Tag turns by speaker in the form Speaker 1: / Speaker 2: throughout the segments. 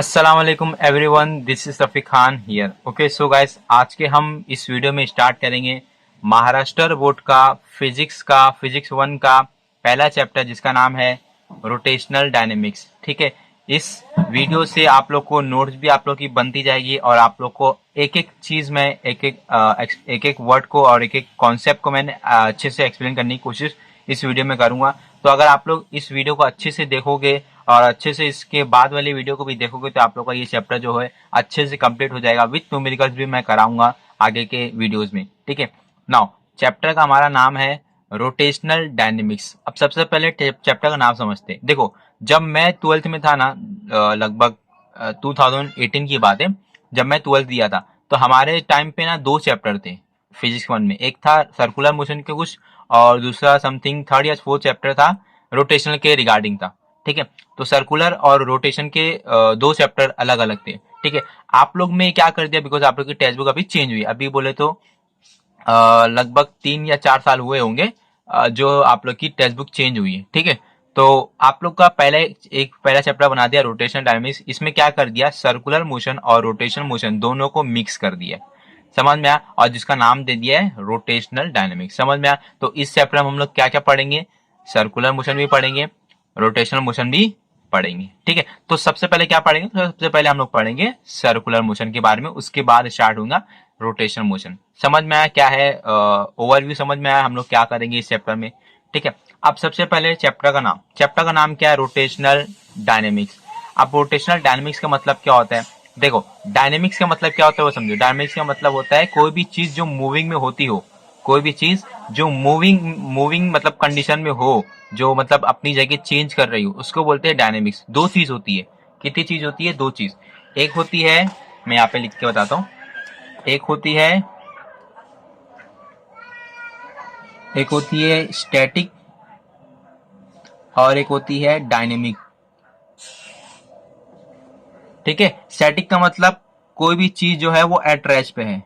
Speaker 1: अस्सलाम वालेकुम everyone, this is Rafiq Khan here. Okay so guys, आज के हम इस वीडियो में स्टार्ट करेंगे महाराष्ट्र बोर्ड का फिजिक्स वन का पहला चैप्टर जिसका नाम है रोटेशनल डायनेमिक्स। ठीक है, इस वीडियो से आप लोग को नोट्स भी आप लोग की बनती जाएगी और आप लोग को एक एक चीज में एक एक वर्ड को और एक एक कॉन्सेप्ट को मैंने अच्छे से एक्सप्लेन करने की कोशिश इस वीडियो में करूंगा। तो अगर आप लोग इस वीडियो को अच्छे से देखोगे और अच्छे से इसके बाद वाली वीडियो को भी देखोगे तो आप लोग का ये चैप्टर जो है अच्छे से कंप्लीट हो जाएगा। विथ न्यूमेरिकल्स भी मैं कराऊंगा आगे के वीडियोस में। ठीक है, नाउ चैप्टर का हमारा नाम है रोटेशनल डायनेमिक्स। अब सबसे पहले चैप्टर का नाम समझते हैं। देखो, जब मैं ट्वेल्थ में था ना, लगभग 2018 की बात है, जब मैं ट्वेल्थ दिया था तो हमारे टाइम पे ना दो चैप्टर थे फिजिक्स वन में। एक था सर्कुलर मोशन के कुछ, और दूसरा समथिंग थर्ड या फोर्थ चैप्टर था रोटेशनल के रिगार्डिंग था। ठीक है, तो सर्कुलर और रोटेशन के दो चैप्टर अलग अलग थे। ठीक है, आप लोग में क्या कर दिया, बिकॉज आप लोग की टेक्स्ट बुक अभी चेंज हुई, अभी बोले तो लगभग 3 या 4 साल हुए होंगे जो आप लोग की टेक्स्ट बुक चेंज हुई है। ठीक है, तो आप लोग का पहला चैप्टर बना दिया रोटेशन डायनेमिक्स। इसमें क्या कर दिया, सर्कुलर मोशन और रोटेशन मोशन दोनों को मिक्स कर दिया। समझ में आया, और जिसका नाम दे दिया है रोटेशनल डायनेमिक्स। समझ में आया। तो इस चैप्टर में हम लोग क्या क्या पढ़ेंगे, सर्कुलर मोशन भी पढ़ेंगे, रोटेशनल मोशन भी पढ़ेंगे। ठीक है, तो सबसे पहले क्या पढ़ेंगे, तो सबसे पहले हम लोग पढ़ेंगे सर्कुलर मोशन के बारे में, उसके बाद स्टार्ट होगा रोटेशनल मोशन। समझ में आया क्या है, ओवरव्यू समझ में आया हम लोग क्या करेंगे इस चैप्टर में। ठीक है, अब सबसे पहले चैप्टर का नाम क्या है, रोटेशनल डायनेमिक्स। अब रोटेशनल डायनेमिक्स का मतलब क्या होता है, देखो डायनेमिक्स का मतलब क्या होता है वो समझो। डायनेमिक्स का मतलब होता है कोई भी चीज जो मूविंग में होती हो, कोई भी चीज जो मूविंग मूविंग मतलब कंडीशन में हो, जो मतलब अपनी जगह चेंज कर रही हो, उसको बोलते हैं डायनेमिक्स। दो चीज होती है, कितनी चीज होती है, दो चीज। एक होती है, मैं यहाँ पे लिख के बताता हूँ, एक होती है एक होती है स्टैटिक और एक होती है डायनेमिक। ठीक है, स्टैटिक का मतलब कोई भी चीज जो है वो एट रेस्ट पे है,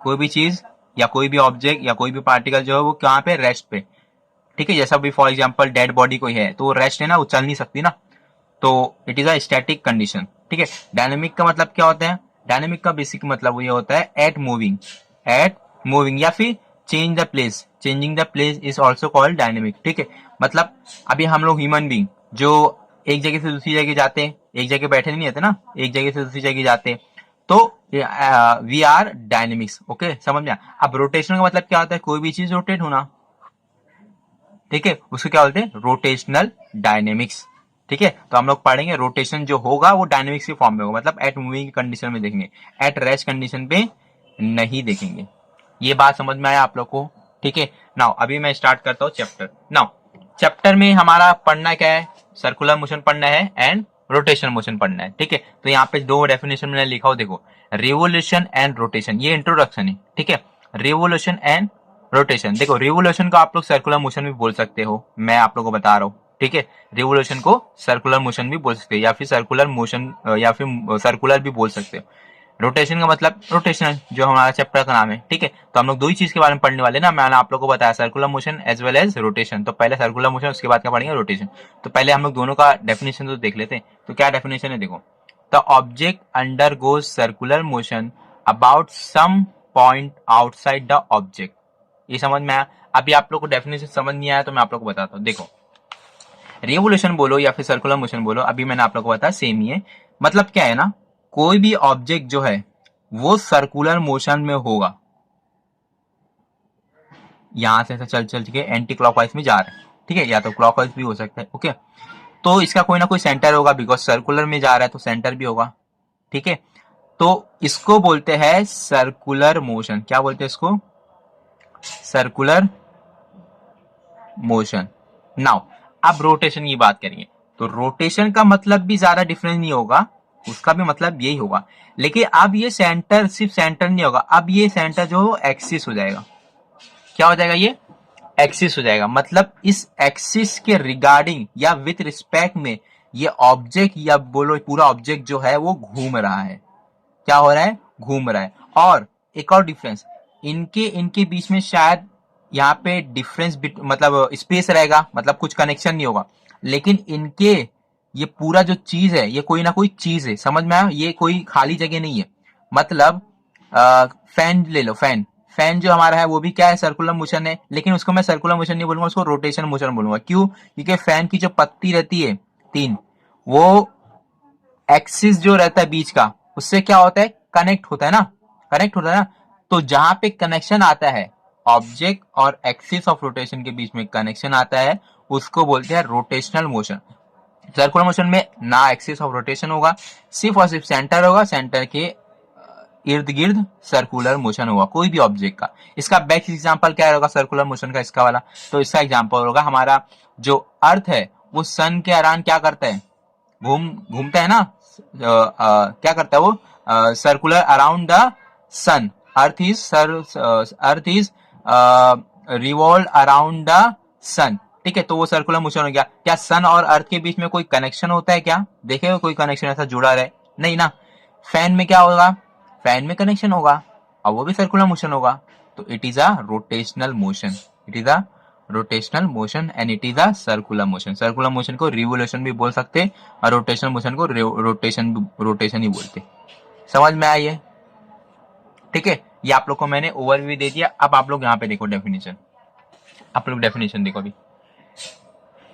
Speaker 1: कोई भी चीज या कोई भी ऑब्जेक्ट या कोई भी पार्टिकल जो है वो कहाँ पे, रेस्ट पे। ठीक है, जैसा भी फॉर एग्जांपल डेड बॉडी कोई है तो वो रेस्ट है ना, वो चल नहीं सकती ना, तो it is a static condition. ठीक है, डायनेमिक का मतलब क्या होता है, डायनेमिक का बेसिक मतलब ये होता है एट मूविंग या फिर changing the place is also called dynamic. ठीक है, मतलब अभी हम लोग ह्यूमन बींग जो एक जगह से दूसरी जगह जाते हैं, एक जगह बैठे नहीं रहते ना, एक जगह से दूसरी जगह जाते हैं, तो वी आर डायनेमिक्स। ओके, समझ में। अब रोटेशन का मतलब क्या होता है, कोई भी चीज रोटेट होना। ठीक है, उसको क्या बोलते हैं, रोटेशनल डायनेमिक्स। ठीक है, तो हम लोग पढ़ेंगे रोटेशन जो होगा वो डायनेमिक्स के फॉर्म में होगा, मतलब एट मूविंग कंडीशन में देखेंगे, एट रेस्ट कंडीशन पे नहीं देखेंगे। ये बात समझ में आया आप लोग को। ठीक है, नाउ अभी मैं स्टार्ट करता हूँ चैप्टर। नाउ चैप्टर में हमारा पढ़ना क्या है, सर्कुलर मोशन पढ़ना है एंड रोटेशन मोशन पढ़ना है। ठीक है, तो यहाँ पे दो डेफिनेशन मैंने लिखा हो, देखो, रिवोल्यूशन एंड रोटेशन, ये इंट्रोडक्शन है। ठीक है, रिवोल्यूशन एंड रोटेशन। देखो, रिवोल्यूशन को आप लोग सर्कुलर मोशन भी बोल सकते हो, मैं आप लोगों को बता रहा हूँ। ठीक है, रिवोल्यूशन को सर्कुलर मोशन भी बोल सकते हो, या फिर सर्कुलर मोशन या फिर सर्कुलर भी बोल सकते हो। रोटेशन का मतलब रोटेशन, जो हमारा चैप्टर का नाम है। ठीक है, तो हम लोग दो ही चीज के बारे में पढ़ने वाले ना, मैंने आप लोग को बताया circular motion as well as rotation. तो पहले सर्कुलर मोशन, उसके बाद क्या पढ़ेंगे, रोटेशन। तो पहले हम लोग दोनों का डेफिनेशन तो देख लेते हैं। तो क्या डेफिनेशन है, देखो, the object undergoes circular motion about some point outside the object. ये समझ में आया। अभी आप लोग को डेफिनेशन समझ नहीं आया तो मैं आप लोग को बताता हूँ। देखो, रिवोल्यूशन बोलो या फिर सर्कुलर मोशन बोलो, अभी मैंने आप लोग को बताया सेम ही है। मतलब क्या है ना, कोई भी ऑब्जेक्ट जो है वो सर्कुलर मोशन में होगा, यहां से ऐसा चल चल के एंटी क्लॉकवाइज में जा रहा है। ठीक है, या तो क्लॉकवाइज भी हो सकता है। ओके, तो इसका कोई ना कोई सेंटर होगा, बिकॉज सर्कुलर में जा रहा है तो सेंटर भी होगा। ठीक है, तो इसको बोलते हैं सर्कुलर मोशन। क्या बोलते हैं इसको, सर्कुलर मोशन। नाउ अब रोटेशन की बात करेंगे, तो रोटेशन का मतलब भी ज्यादा डिफरेंस नहीं होगा, उसका भी मतलब यही होगा, लेकिन अब ये सेंटर सिर्फ सेंटर नहीं होगा, अब ये सेंटर जो एक्सिस हो जाएगा। क्या हो जाएगा, ये एक्सिस हो जाएगा। मतलब इस एक्सिस के रिगार्डिंग या विथ रिस्पेक्ट में ये ऑब्जेक्ट या बोलो पूरा ऑब्जेक्ट जो है वो घूम रहा है। क्या हो रहा है, घूम रहा है। और एक और डिफरेंस, इनके इनके बीच में शायद यहाँ पे डिफरेंस मतलब स्पेस रहेगा, मतलब कुछ कनेक्शन नहीं होगा, लेकिन इनके ये पूरा जो चीज है ये कोई ना कोई चीज है, समझ में आया, ये कोई खाली जगह नहीं है। मतलब फैन ले लो, फैन फैन जो हमारा है वो भी क्या है, सर्कुलर मोशन है, लेकिन उसको मैं सर्कुलर मोशन नहीं बोलूंगा, उसको रोटेशन मोशन बोलूंगा। क्यों? क्योंकि फैन की जो पत्ती रहती है तीन, वो एक्सिस जो रहता है बीच का, उससे क्या होता है, कनेक्ट होता है ना, कनेक्ट होता है ना। तो जहां पे कनेक्शन आता है ऑब्जेक्ट और एक्सिस ऑफ रोटेशन के बीच में कनेक्शन आता है, उसको बोलते हैं रोटेशनल मोशन। सर्कुलर मोशन में ना एक्सिस ऑफ रोटेशन होगा, सिर्फ और सिर्फ सेंटर होगा, सेंटर के इर्द गिर्द सर्कुलर मोशन होगा कोई भी ऑब्जेक्ट का। इसका बेस्ट एग्जांपल क्या होगा सर्कुलर मोशन का, इसका वाला, तो इसका एग्जांपल होगा हमारा जो अर्थ है वो सन के अराउंड क्या करता है, घूमता है ना, क्या करता है वो, circular around the sun, earth is revolve around the sun. ठीक है, तो वो सर्कुलर मोशन हो गया। क्या सन और अर्थ के बीच में कोई कनेक्शन होता है क्या, देखे कोई कनेक्शन ऐसा जुड़ा रहे, नहीं ना। फैन में क्या होगा, फैन में कनेक्शन होगा और वो भी सर्कुलर मोशन होगा। तो it is a rotational motion, it is a rotational motion and it is a circular motion. Circular motion को रिवोल्यूशन भी बोल सकते और रोटेशनल मोशन को रोटेशन ही बोलते। समझ में आई है? ठीक है, ये आप लोग को मैंने ओवरव्यू दे दिया। अब आप लोग यहाँ पे देखो डेफिनेशन, आप लोग डेफिनेशन देखो अभी।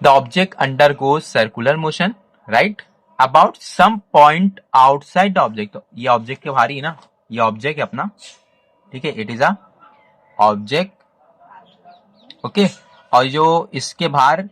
Speaker 1: The object undergoes circular motion right about some point outside the object. तो ये ऑब्जेक्ट के बाहर ही ना, ये ऑब्जेक्ट है अपना, ठीक है, it is a object, okay. और जो इसके बाहर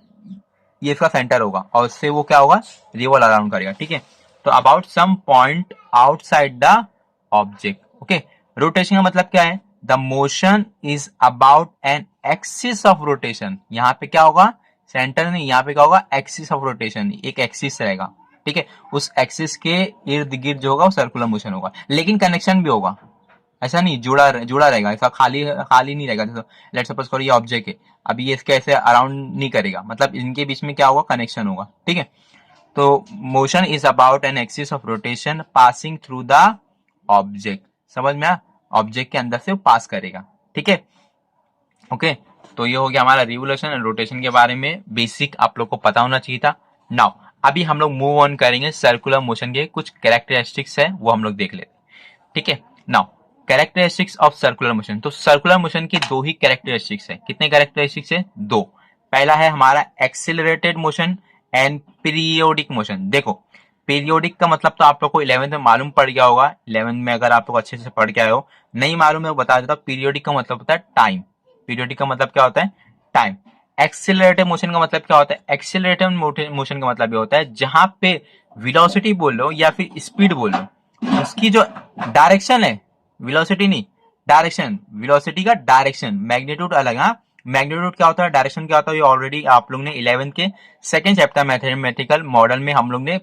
Speaker 1: ये इसका सेंटर होगा और उससे वो क्या होगा, रिवॉल्व अराउंड करेगा, ठीक है। तो about some point outside the object, okay. Rotation का मतलब क्या है, the motion is about an axis of rotation. यहाँ पे क्या होगा, सेंटर नहीं, यहाँ पे क्या होगा, एक्सिस ऑफ रोटेशन, एक एक्सिस रहेगा, ठीक है। उस एक्सिस के इर्द गिर्द जो होगा वो सर्कुलर मोशन होगा, लेकिन कनेक्शन भी होगा, ऐसा नहीं जुड़ा रहेगा, ऐसा खाली खाली नहीं रहेगा। जैसे लेट्स सपोज करो ये ऑब्जेक्ट है, अभी ये इसके ऐसे अराउंड नहीं करेगा, मतलब इनके बीच में क्या होगा, कनेक्शन होगा, ठीक है। तो motion is about an axis of rotation passing through the object. समझ में आया, ऑब्जेक्ट के अंदर से वो पास करेगा, ठीक है, ओके। तो ये हो गया हमारा रिवोल्यूशन एंड रोटेशन के बारे में बेसिक, आप लोग को पता होना चाहिए था। नाउ अभी हम लोग मूव ऑन करेंगे, सर्कुलर मोशन के कुछ कैरेक्टरिस्टिक्स है वो हम लोग देख लेते हैं, ठीक है। Now characteristics of circular motion, तो सर्कुलर मोशन की दो ही कैरेक्टरिस्टिक्स है। कितने कैरेक्टरिस्टिक्स है, दो। पहला है हमारा accelerated motion and periodic motion. देखो पीरियोडिक का मतलब तो आप लोग को 11th में मालूम पड़ गया होगा, 11th में अगर आप लोग अच्छे से पढ़ के आए हो, नहीं मालूम है बता देता हूं। पीरियोडिक का मतलब होता है टाइम, पीरियोडिक का मतलब क्या होता है, टाइम। एक्सिलरेटेड मोशन का मतलब क्या होता है, एक्सिलरेटेड मोशन का मतलब ये होता है जहां पे वेलोसिटी बोल लो या फिर स्पीड बोल लो, उसकी जो डायरेक्शन है, वेलोसिटी नहीं, डायरेक्शन, वेलोसिटी का डायरेक्शन, मैग्नीट्यूड अलग, हाँ। मैग्नीट्यूड क्या होता है, डायरेक्शन क्या होता है, ये ऑलरेडी आप लोग ने 11th के सेकंड चैप्टर मैथमेटिकल मॉडल में हम लोग ने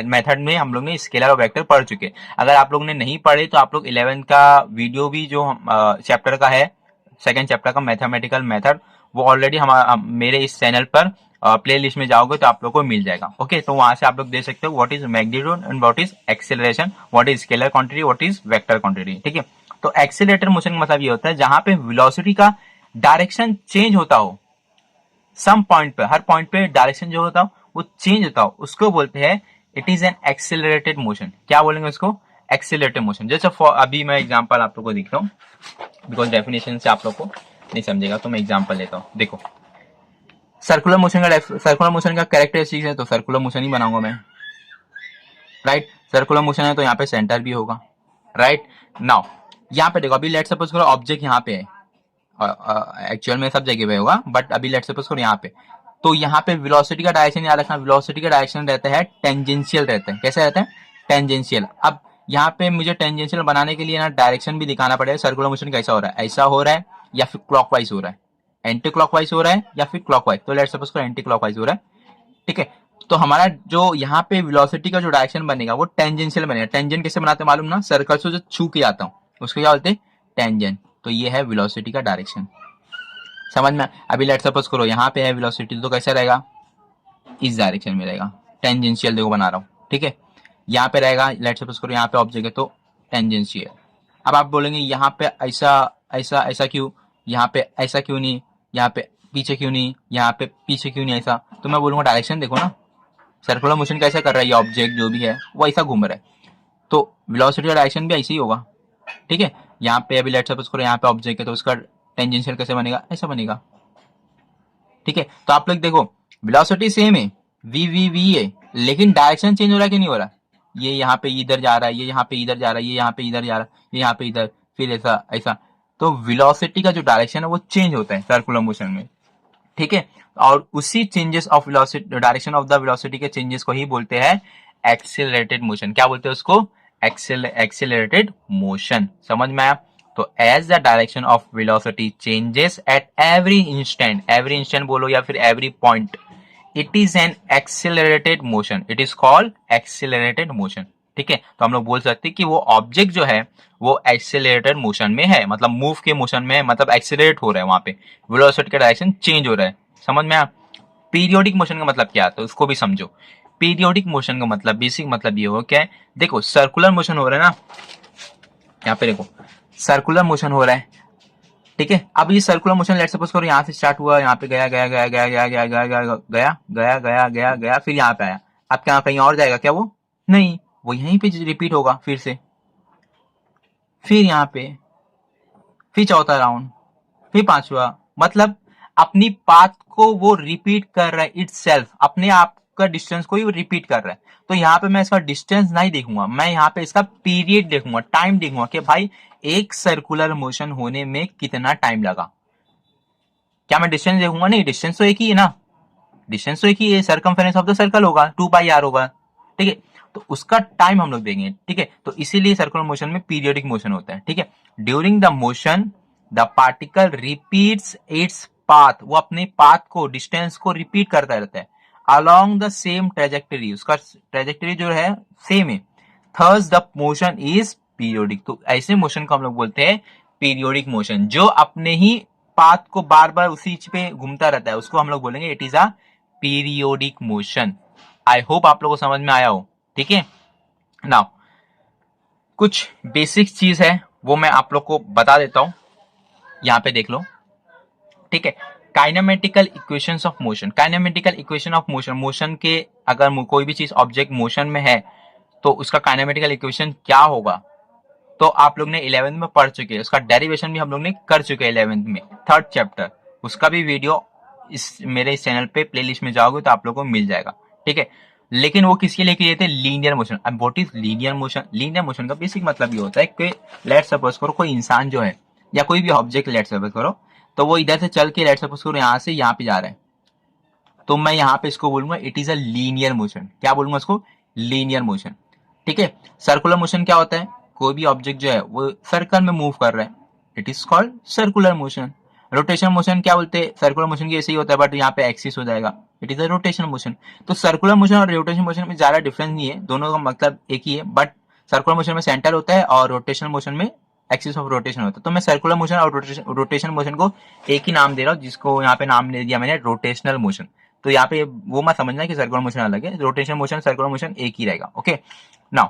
Speaker 1: मेथड में हम लोग ने स्केलर और वेक्टर पढ़ चुके। अगर आप लोग ने नहीं पढ़े तो आप लोग 11th का वीडियो भी जो चैप्टर का है, सेकंड चैप्टर का मैथमेटिकल मेथड, वो ऑलरेडी हमारा मेरे इस चैनल पर प्ले लिस्ट में जाओगे तो आप लोग को मिल जाएगा, ओके। तो वहां से आप लोग देख सकते हो what is magnitude and what is acceleration, what is scalar quantity, what is vector quantity, ठीक है। तो एक्सेलरेटर मोशन का मतलब ये होता है जहां पे वेलोसिटी का डायरेक्शन चेंज होता हो, सम पॉइंट पे, हर पॉइंट पे डायरेक्शन जो होता हो वो चेंज होता हो, उसको बोलते हैं it is an accelerated motion. क्या बोलेंगे उसको, एक्सेलरेटेड मोशन। जैसे अभी मैं एग्जांपल आप लोग को दिखता हूँ, बिकॉज डेफिनेशन से आप लोग को नहीं समझेगा तो मैं एग्जांपल लेता हूँ। देखो सर्कुलर मोशन का कैरेक्टरिस्टिक है, तो सर्कुलर मोशन ही बनाऊंगा मैं, राइट। सर्कुलर मोशन है तो यहाँ पे सेंटर भी होगा, राइट। नाउ यहाँ पे देखो, अभी लेट सपोज करो ऑब्जेक्ट यहाँ पे है, एक्चुअल में सब जगह पे होगा बट अभी लेट सपोज करो यहाँ पे, तो यहाँ पे वेलोसिटी का डायरेक्शन याद रखना, वेलोसिटी का डायरेक्शन रहता है टेंजेंशियल रहता है। कैसे रहता है, टेंजेंशियल। अब यहाँ पे मुझे टेंजेंशियल बनाने के लिए ना डायरेक्शन भी दिखाना पड़ेगा, सर्कुलर मोशन कैसा हो रहा है, ऐसा हो रहा है या फिर क्लॉकवाइज हो रहा है, एंटी क्लॉकवाइज हो रहा है या फिर क्लॉकवाइज। तो लेट सपोज करो एंटी क्लॉकवाइज हो रहा है, ठीक है। तो हमारा जो यहाँ पे वेलोसिटी का जो डायरेक्शन बनेगा वो टेंजेंशियल बनेगा। टेंजेंट कैसे बनाते मालूम ना, सर्कल से जो छू के आता हूँ उसको क्या बोलते हैं, टेंजेंट। तो ये है वेलोसिटी का डायरेक्शन, समझ में। अभी लेट सपोज करो यहाँ पे है वेलोसिटी, तो कैसा रहेगा, इस डायरेक्शन में रहेगा, टेंजेंशियल देखो बना रहा हूँ, ठीक है। यहाँ पे रहेगा, लेट सपोज करो यहाँ पे ऑब्जेक्ट है तो टेंजेंशियल। अब आप बोलेंगे यहाँ पे ऐसा ऐसा ऐसा क्यों, यहाँ पे ऐसा क्यों नहीं, यहाँ पे पीछे क्यों नहीं, यहाँ पे पीछे क्यों नहीं ऐसा, तो मैं बोलूंगा डायरेक्शन देखो ना, सर्कुलर मोशन कैसे कर रहा है ये ऑब्जेक्ट जो भी है वो ऐसा घूम रहा है, तो वेलोसिटी का डायरेक्शन भी ऐसे ही होगा। ठीक है, यहाँ पे अभी लेट्स सपोज करो यहाँ पे ऑब्जेक्ट है तो उसका टेंजेंशियल कैसे बनेगा, ऐसा बनेगा। ठीक है, तो आप लोग देखो वेलोसिटी सेम है, वी है, लेकिन डायरेक्शन चेंज हो रहा है कि नहीं हो रहा? ये यहाँ पे इधर जा रहा है, ये यहाँ पे इधर जा रहा है, ये यहाँ पे इधर जा रहा है, ये यहाँ पे इधर, फिर ऐसा ऐसा। तो वेलोसिटी का जो डायरेक्शन है वो चेंज होता है सर्कुलर मोशन में। ठीक है, और उसी changes of velocity, direction of the velocity के चेंजेस को ही बोलते हैं एक्सेलरेटेड मोशन। क्या बोलते हैं उसको? Accelerated motion. समझ में आया? तो as the direction of velocity changes at every instant बोलो या फिर every point, it is an accelerated motion, it is called accelerated motion. ठीक है, तो हम लोग बोल सकते हैं कि वो ऑब्जेक्ट जो है वो एक्सेलरेटेड मोशन में है, मतलब मूव के मोशन में है, मतलब एक्सेलरेट हो रहा है, वहां पे वेलोसिटी का डायरेक्शन चेंज हो रहा है। समझ में आया? पीरियोडिक मोशन का मतलब क्या है तो उसको भी समझो। पीरियोडिक मोशन का मतलब, बेसिक मतलब ये हो क्या है, देखो सर्कुलर मोशन हो रहा है ना, यहाँ पे देखो सर्कुलर मोशन हो रहा है। ठीक है, अब ये सर्कुलर मोशन लेट्स सपोज करो यहाँ से स्टार्ट हुआ, यहाँ पे गया गया गया गया गया गया गया गया गया गया गया गया गया, फिर यहाँ पे आया। अब क्या कहीं और जाएगा क्या? वो नहीं, वो यहीं पे रिपीट होगा फिर से, फिर यहाँ पे, फिर चौथा राउंड, फिर पांचवा, मतलब अपनी पाथ को वो रिपीट कर रहा है, इटसेल्फ अपने आप का डिस्टेंस को ही रिपीट कर रहा है। तो यहाँ पे मैं इसका डिस्टेंस नहीं देखूंगा, मैं यहाँ पे इसका पीरियड देखूंगा, टाइम देखूंगा कि भाई एक सर्कुलर मोशन होने में कितना टाइम लगा। क्या मैं डिस्टेंस देखूंगा? नहीं, डिस्टेंस तो एक ही है ना, डिस्टेंस तो एक ही है, सरकमफेरेंस ऑफ द सर्कल होगा 2 पाई r होगा। ठीक है, तो उसका टाइम हम लोग देंगे। ठीक है, तो इसीलिए सर्कुलर मोशन में पीरियोडिक मोशन होता है। ठीक है, during the motion the particle repeats its path, वो अपने पाथ को, डिस्टेंस को रिपीट करता रहता है अलोंग द सेम ट्रेजेक्टरी, उसका ट्रेजेक्टरी जो है सेम है। Thus the motion is periodic, तो ऐसे मोशन को हम लोग बोलते हैं पीरियोडिक मोशन, जो अपने ही पाथ को बार बार उसी पे घूमता रहता है, उसको हम लोग बोलेंगे it is a periodic motion. I hope आप लोगों को समझ में आया हो। ठीक है, नाउ कुछ बेसिक चीज है वो मैं आप लोग को बता देता हूं, यहां पे देख लो। ठीक है, kinematical equations of motion, kinematical equation of motion, motion के अगर कोई भी चीज ऑब्जेक्ट मोशन में है तो उसका काइनेमेटिकल इक्वेशन क्या होगा, तो आप लोग ने 11th में पढ़ चुके हैं, उसका डेरिवेशन भी हम लोग ने कर चुके हैं 11th में, 3rd चैप्टर, उसका भी वीडियो मेरे इस चैनल पे प्लेलिस्ट में जाओगे तो आप लोगों को मिल जाएगा। ठीक है, लेकिन वो किसके लिए किए थे? Linear motion. अब what is linear motion? Linear motion का बेसिक मतलब ये होता है कि लेट्स सपोज करो कोई इंसान जो है या कोई भी ऑब्जेक्ट लेट्स सपोज करो, तो वो इधर से चल के लेट्स सपोज करो यहाँ से यहाँ पे जा रहा है, तो मैं यहाँ पे इसको बोलूंगा it is a linear motion. क्या बोलूंगा इसको? Linear motion. ठीक है, सर्कुलर मोशन क्या होता है? कोई भी ऑब्जेक्ट जो है वो सर्कल में मूव कर रहा है, it is called circular motion. Rotation motion क्या बोलते हैं? सर्कुलर मोशन की ऐसे ही होता है बट यहाँ पे एक्सिस हो जाएगा, it is a rotation motion. तो सर्कुलर मोशन और रोटेशन मोशन में ज्यादा डिफरेंस नहीं है, दोनों का मतलब एक ही है, बट सर्कुलर मोशन में सेंटर होता है और रोटेशन मोशन में एक्सिस ऑफ रोटेशन होता है। तो मैं सर्कुलर मोशन और रोटेशन मोशन को एक ही नाम दे रहा हूँ, जिसको यहाँ पे नाम दे दिया मैंने रोटेशनल मोशन। तो यहाँ पे वो मत समझना कि सर्कुलर मोशन अलग है, रोटेशन मोशन सर्कुलर मोशन एक ही रहेगा। ओके, नाउ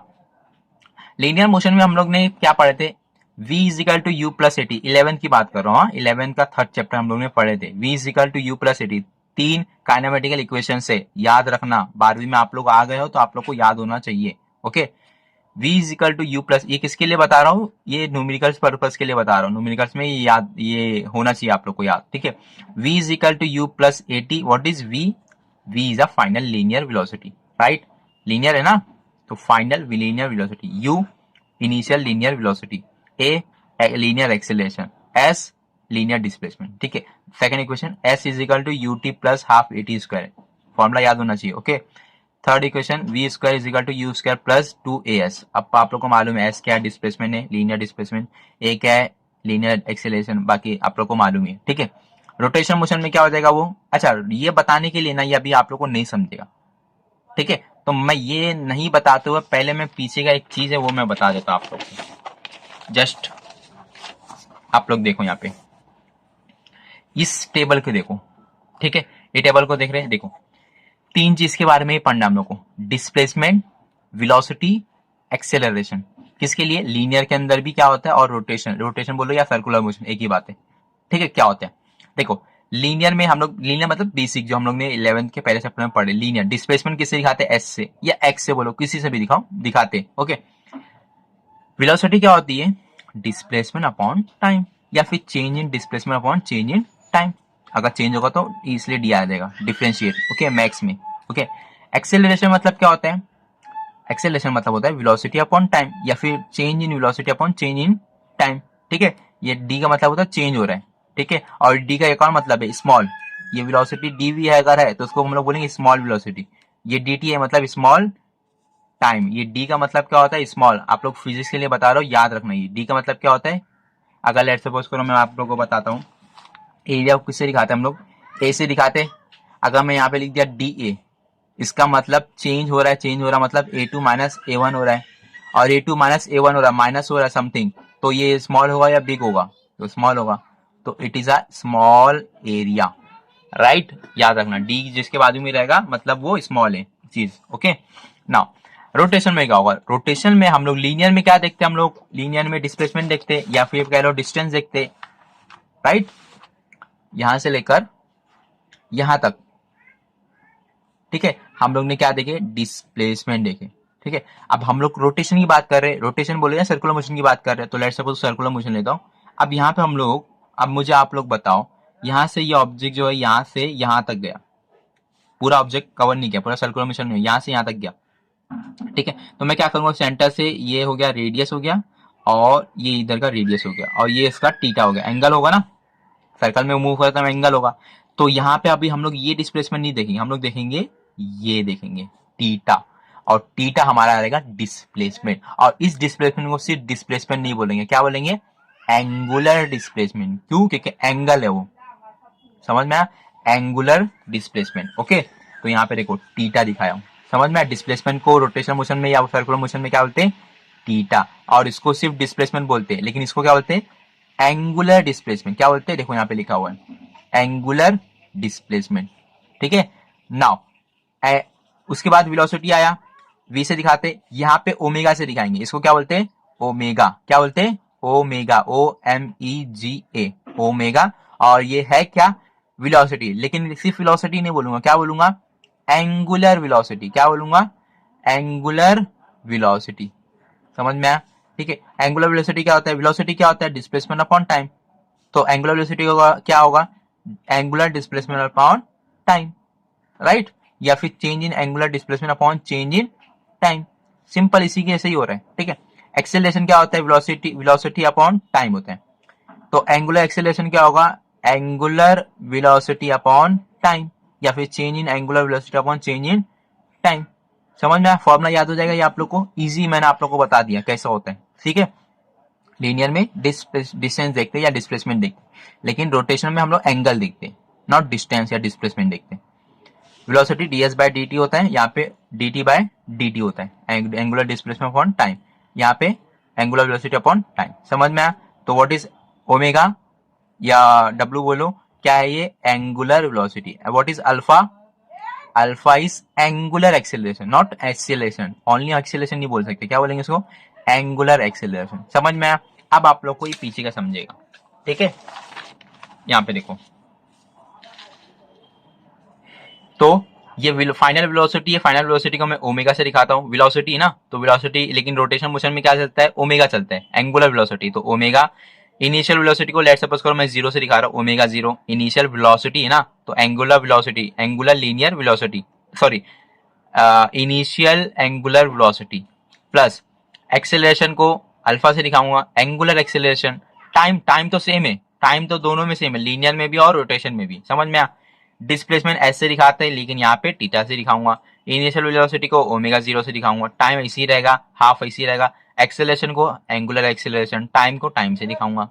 Speaker 1: लीनियर मोशन में हम लोग ने क्या पढ़े थे? v is equal to u plus at, 11 की बात कर रहा हूँ, 11 का 3rd चैप्टर हम लोग ने पढ़े थे। v is equal to u plus at, 3 kinematical equation से याद रखना, 12वीं में आप लोग आ गए हो तो आप लोग को याद होना चाहिए। Okay, v is equal to u plus, ये किसके लिए बता रहा हूँ? ये न्यूमेरिकल्स पर्पस के लिए बता रहा हूँ, न्यूमेरिकल्स में याद, ये होना चाहिए आप लोग को याद। ठीक है, v is equal to u plus at, what is v? v is a final linear velocity, right? Linear है ना, तो final linear velocity, u initial linear velocity, a linear acceleration, s linear displacement. ठीक है, second equation s is equal to u t plus half a t square, formula याद होना चाहिए। Okay, third equation v square is equal to u square plus 2as। अब आप लोग को मालूम है s क्या है? डिस्प्लेसमेंट है, लीनियर डिस्प्लेसमेंट, a क्या है? लीनियर एक्सेलरेशन, बाकी आप लोग को मालूम है। ठीक है, रोटेशन मोशन में क्या हो जाएगा वो? अच्छा, ये बताने के लिए ना, ये अभी आप लोग को नहीं समझेगा। ठीक है, तो मैं ये नहीं बताते हुए पहले मैं पीछे का एक चीज है वो मैं बता देता हूं आप लोग को। जस्ट आप लोग देखो यहाँ पे इस टेबल को देखो। ठीक है, ये टेबल को देख रहे हैं, देखो 3 चीज के बारे में ही पढ़ना हम लोग को, डिस्प्लेसमेंट, वेलोसिटी, एक्सेलरेशन। किसके लिए? लीनियर के अंदर भी क्या होता है, और रोटेशन, रोटेशन बोलो या सर्कुलर मोशन एक ही बात है। ठीक है, क्या होता है? देखो लीनियर में हम लोग, लीनियर मतलब बेसिक जो हम लोग ने 11th के पहले चैप्टर में पढ़े, लीनियर डिस्प्लेसमेंट किससे दिखाते हैं? एस से या एक्स से, बोलो किसी से भी दिखाओ, दिखाते। ओके, वेलोसिटी क्या होती है? डिस्प्लेसमेंट अपॉन टाइम, या फिर change in displacement upon change in time. अगर चेंज होगा तो इसलिए डी आ जाएगा, डिफरेंशिएट। ओके, मैक्स में। ओके, एक्सेलरेशन मतलब क्या होता है? एक्सेलरेशन मतलब होता है वेलोसिटी अपॉन टाइम, या फिर change in velocity upon change in time. ठीक है, ये डी का मतलब होता है चेंज हो रहा है। ठीक है, और डी का एक और मतलब है स्मॉल। ये वेलोसिटी डी भी है अगर है तो उसको हम लोग बोलेंगे स्मॉल वेलोसिटी। ये डी टी है मतलब स्मॉल टाइम। ये डी का मतलब क्या होता है? स्मॉल। आप लोग फिजिक्स के लिए बता रहा हूँ, याद रखना। ये डी का मतलब क्या होता है? अगर लेट सपोज करो मैं आप लोगों को बताता हूँ, एरिया को किससे दिखाते हैं हम लोग? ए से दिखाते। अगर मैं यहाँ पे लिख दिया डी ए, इसका मतलब चेंज हो रहा है, चेंज हो रहा मतलब ए टू माइनस ए वन हो रहा है, और ए टू माइनस ए वन हो रहा है, माइनस हो रहा है समथिंग, तो ये स्मॉल होगा या बिग होगा? तो स्मॉल होगा, तो it is a small area. Right, याद रखना, डी जिसके बाजू में रहेगा मतलब वो स्मॉल है चीज। ओके, नाउ रोटेशन में क्या होगा? रोटेशन में हम लोग लीनियर में क्या देखते हैं? हम लोग लीनियर में डिस्प्लेसमेंट देखते हैं, या फिर कह लो डिस्टेंस देखते। राइट, यहां से लेकर यहां तक। ठीक है, हम लोग ने क्या देखे? डिस्प्लेसमेंट देखे। ठीक है, अब हम लोग रोटेशन की बात कर रहे हैं। रोटेशन बोले या सर्कुलर मोशन की बात कर रहे हैं, तो लेट्स सपोज सर्कुलर मोशन लेता हूं। अब यहाँ पे हम लोग, अब मुझे आप लोग बताओ, यहां से ये ऑब्जेक्ट जो है यहां से यहां तक गया, पूरा ऑब्जेक्ट कवर नहीं किया, पूरा सर्कुलर मोशन में यहां से यहां तक गया। ठीक है, तो मैं क्या करूंगा? सेंटर से ये हो गया, रेडियस हो गया, और ये इधर का रेडियस हो गया, और ये इसका टीटा हो गया, एंगल होगा ना। सर्कल में मूव करता है एंगल होगा। तो यहाँ पे अभी हम लोग ये डिस्प्लेसमेंट नहीं देखेंगे, हम लोग देखेंगे ये, देखेंगे टीटा। और टीटा हमारा आएगा डिस्प्लेसमेंट। और इस डिस्प्लेसमेंट को सिर्फ डिस्प्लेसमेंट नहीं बोलेंगे, क्या बोलेंगे? Angular displacement. क्यों? क्योंकि एंगल है वो। समझ में आया? Angular displacement. ओके, तो यहाँ पे देखो टीटा दिखाया हूं। समझ में आया? डिस्प्लेसमेंट को रोटेशनल मोशन में या सर्कुलर मोशन में क्या बोलते हैं? टीटा। और इसको सिर्फ डिस्प्लेसमेंट बोलते हैं, लेकिन इसको क्या बोलते हैं? Angular displacement. क्या बोलते हैं? देखो यहाँ पे लिखा हुआ है एंगुलर डिस्प्लेसमेंट। ठीक है, नाउ उसके बाद वेलोसिटी आया, वी से दिखाते। यहाँ पे ओमेगा से दिखाएंगे, इसको क्या बोलते हैं? ओमेगा। क्या बोलते हैं? Omega, OMEGA, omega. और ये है क्या? वेलोसिटी। लेकिन सिर्फ वेलोसिटी नहीं बोलूंगा, क्या बोलूंगा? Angular velocity. क्या बोलूंगा? Angular velocity. समझ में आया? ठीक है, एंगुलर वेलोसिटी क्या होता है? वेलोसिटी क्या होता है? Displacement upon time. तो एंगुलर वेलोसिटी क्या होगा? Angular displacement upon time. Right, या फिर change in angular displacement upon change in time. Simple, इसी के ऐसे ही हो रहा है। ठीक है, एक्सेलरेशन क्या होता है? वेलोसिटी, वेलोसिटी अपॉन टाइम होता है। तो एंगुलर एक्सेलरेशन क्या होगा? एंगुलर वेलोसिटी अपॉन टाइम, या फिर change in angular velocity upon change in time. समझ में आया? फॉर्मूला याद हो जाएगा ये आप लोग को, इजी मैंने आप लोग को बता दिया कैसा होता है। ठीक है, लीनियर में डिस्टेंस देखते हैं या डिस्प्लेसमेंट देखते हैं, लेकिन रोटेशन में हम लोग एंगल देखते हैं, नॉट डिस्टेंस या डिस्प्लेसमेंट देखते हैं। वेलोसिटी ds बाय dt होता है, यहाँ पे dt बाय dt होता है, एंगुलर डिस्प्लेसमेंट अपॉन टाइम। यहाँ पे एंगुलर वेलोसिटी अपॉन टाइम। समझ में आया? तो व्हाट इज ओमेगा या w बोलो, क्या है ये? Angular velocity. What is alpha? Alpha is angular acceleration, not acceleration. Only acceleration नहीं बोल सकते, क्या बोलेंगे इसको? Angular acceleration. समझ में आया? अब आप लोग को ये पीछे का समझेगा। ठीक है, यहाँ पे देखो, तो ये फाइनल वेलोसिटी है। फाइनल वेलोसिटी को मैं ओमेगा से दिखाता हूँ। वेलोसिटी ना, तो वेलोसिटी, लेकिन रोटेशन मोशन में क्या चलता है? ओमेगा चलता है। एंगुलर वेलोसिटी तो ओमेगा। इनिशियल वेलोसिटी को लेट सपोज करो मैं 0 से दिखा रहा हूँ, ओमेगा 0 इनिशियल वेलोसिटी है ना। तो angular velocity, angular linear velocity, sorry, initial angular velocity plus acceleration को अल्फा से दिखाऊंगा, एंगुलर एक्सेलरेशन। टाइम, टाइम तो सेम है, टाइम तो दोनों में सेम है, लीनियर में भी और रोटेशन में भी। समझ में आ? डिस्प्लेसमेंट एस से दिखाते हैं, लेकिन यहाँ पे टीटा से दिखाऊंगा। इनिशियल वेलोसिटी को ओमेगा 0 से दिखाऊंगा, टाइम इसी रहेगा, हाफ इसी रहेगा। एक्सेलरेशन को एंगुलर एक्सेलरेशन, टाइम को टाइम से दिखाऊंगा।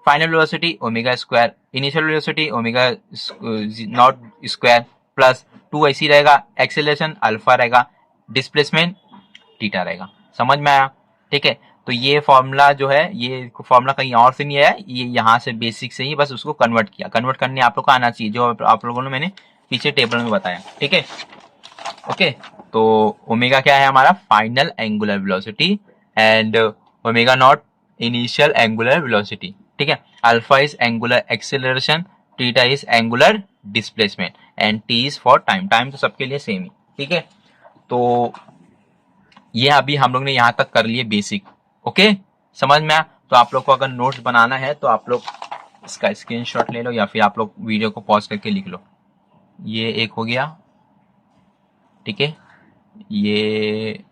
Speaker 1: Final velocity omega square, initial velocity omega naught square plus 2 ऐसी रहेगा, एक्सेलरेशन अल्फा रहेगा, डिस्प्लेसमेंट थीटा रहेगा। समझ में आया? ठीक है, तो ये फॉर्मूला जो है, ये फॉर्मूला कहीं और से नहीं आया, ये यहाँ से बेसिक से ही बस उसको कन्वर्ट किया। कन्वर्ट करने आप लोग को आना चाहिए, जो आप लोगों ने मैंने पीछे टेबल में बताया। ठीक है, ओके, तो ओमेगा क्या है हमारा? Final angular velocity, and omega naught initial angular velocity. ठीक है, alpha is angular acceleration, theta is angular displacement and T is for time. Time तो सबके लिए सेम ही, ठीक है। तो ये अभी हम लोग ने यहां तक कर लिए बेसिक, ओके, समझ में आया। तो आप लोग को अगर नोट्स बनाना है तो आप लोग इसका स्क्रीनशॉट ले लो या फिर आप लोग वीडियो को पॉज करके लिख लो। ये एक हो गया, ठीक है, ये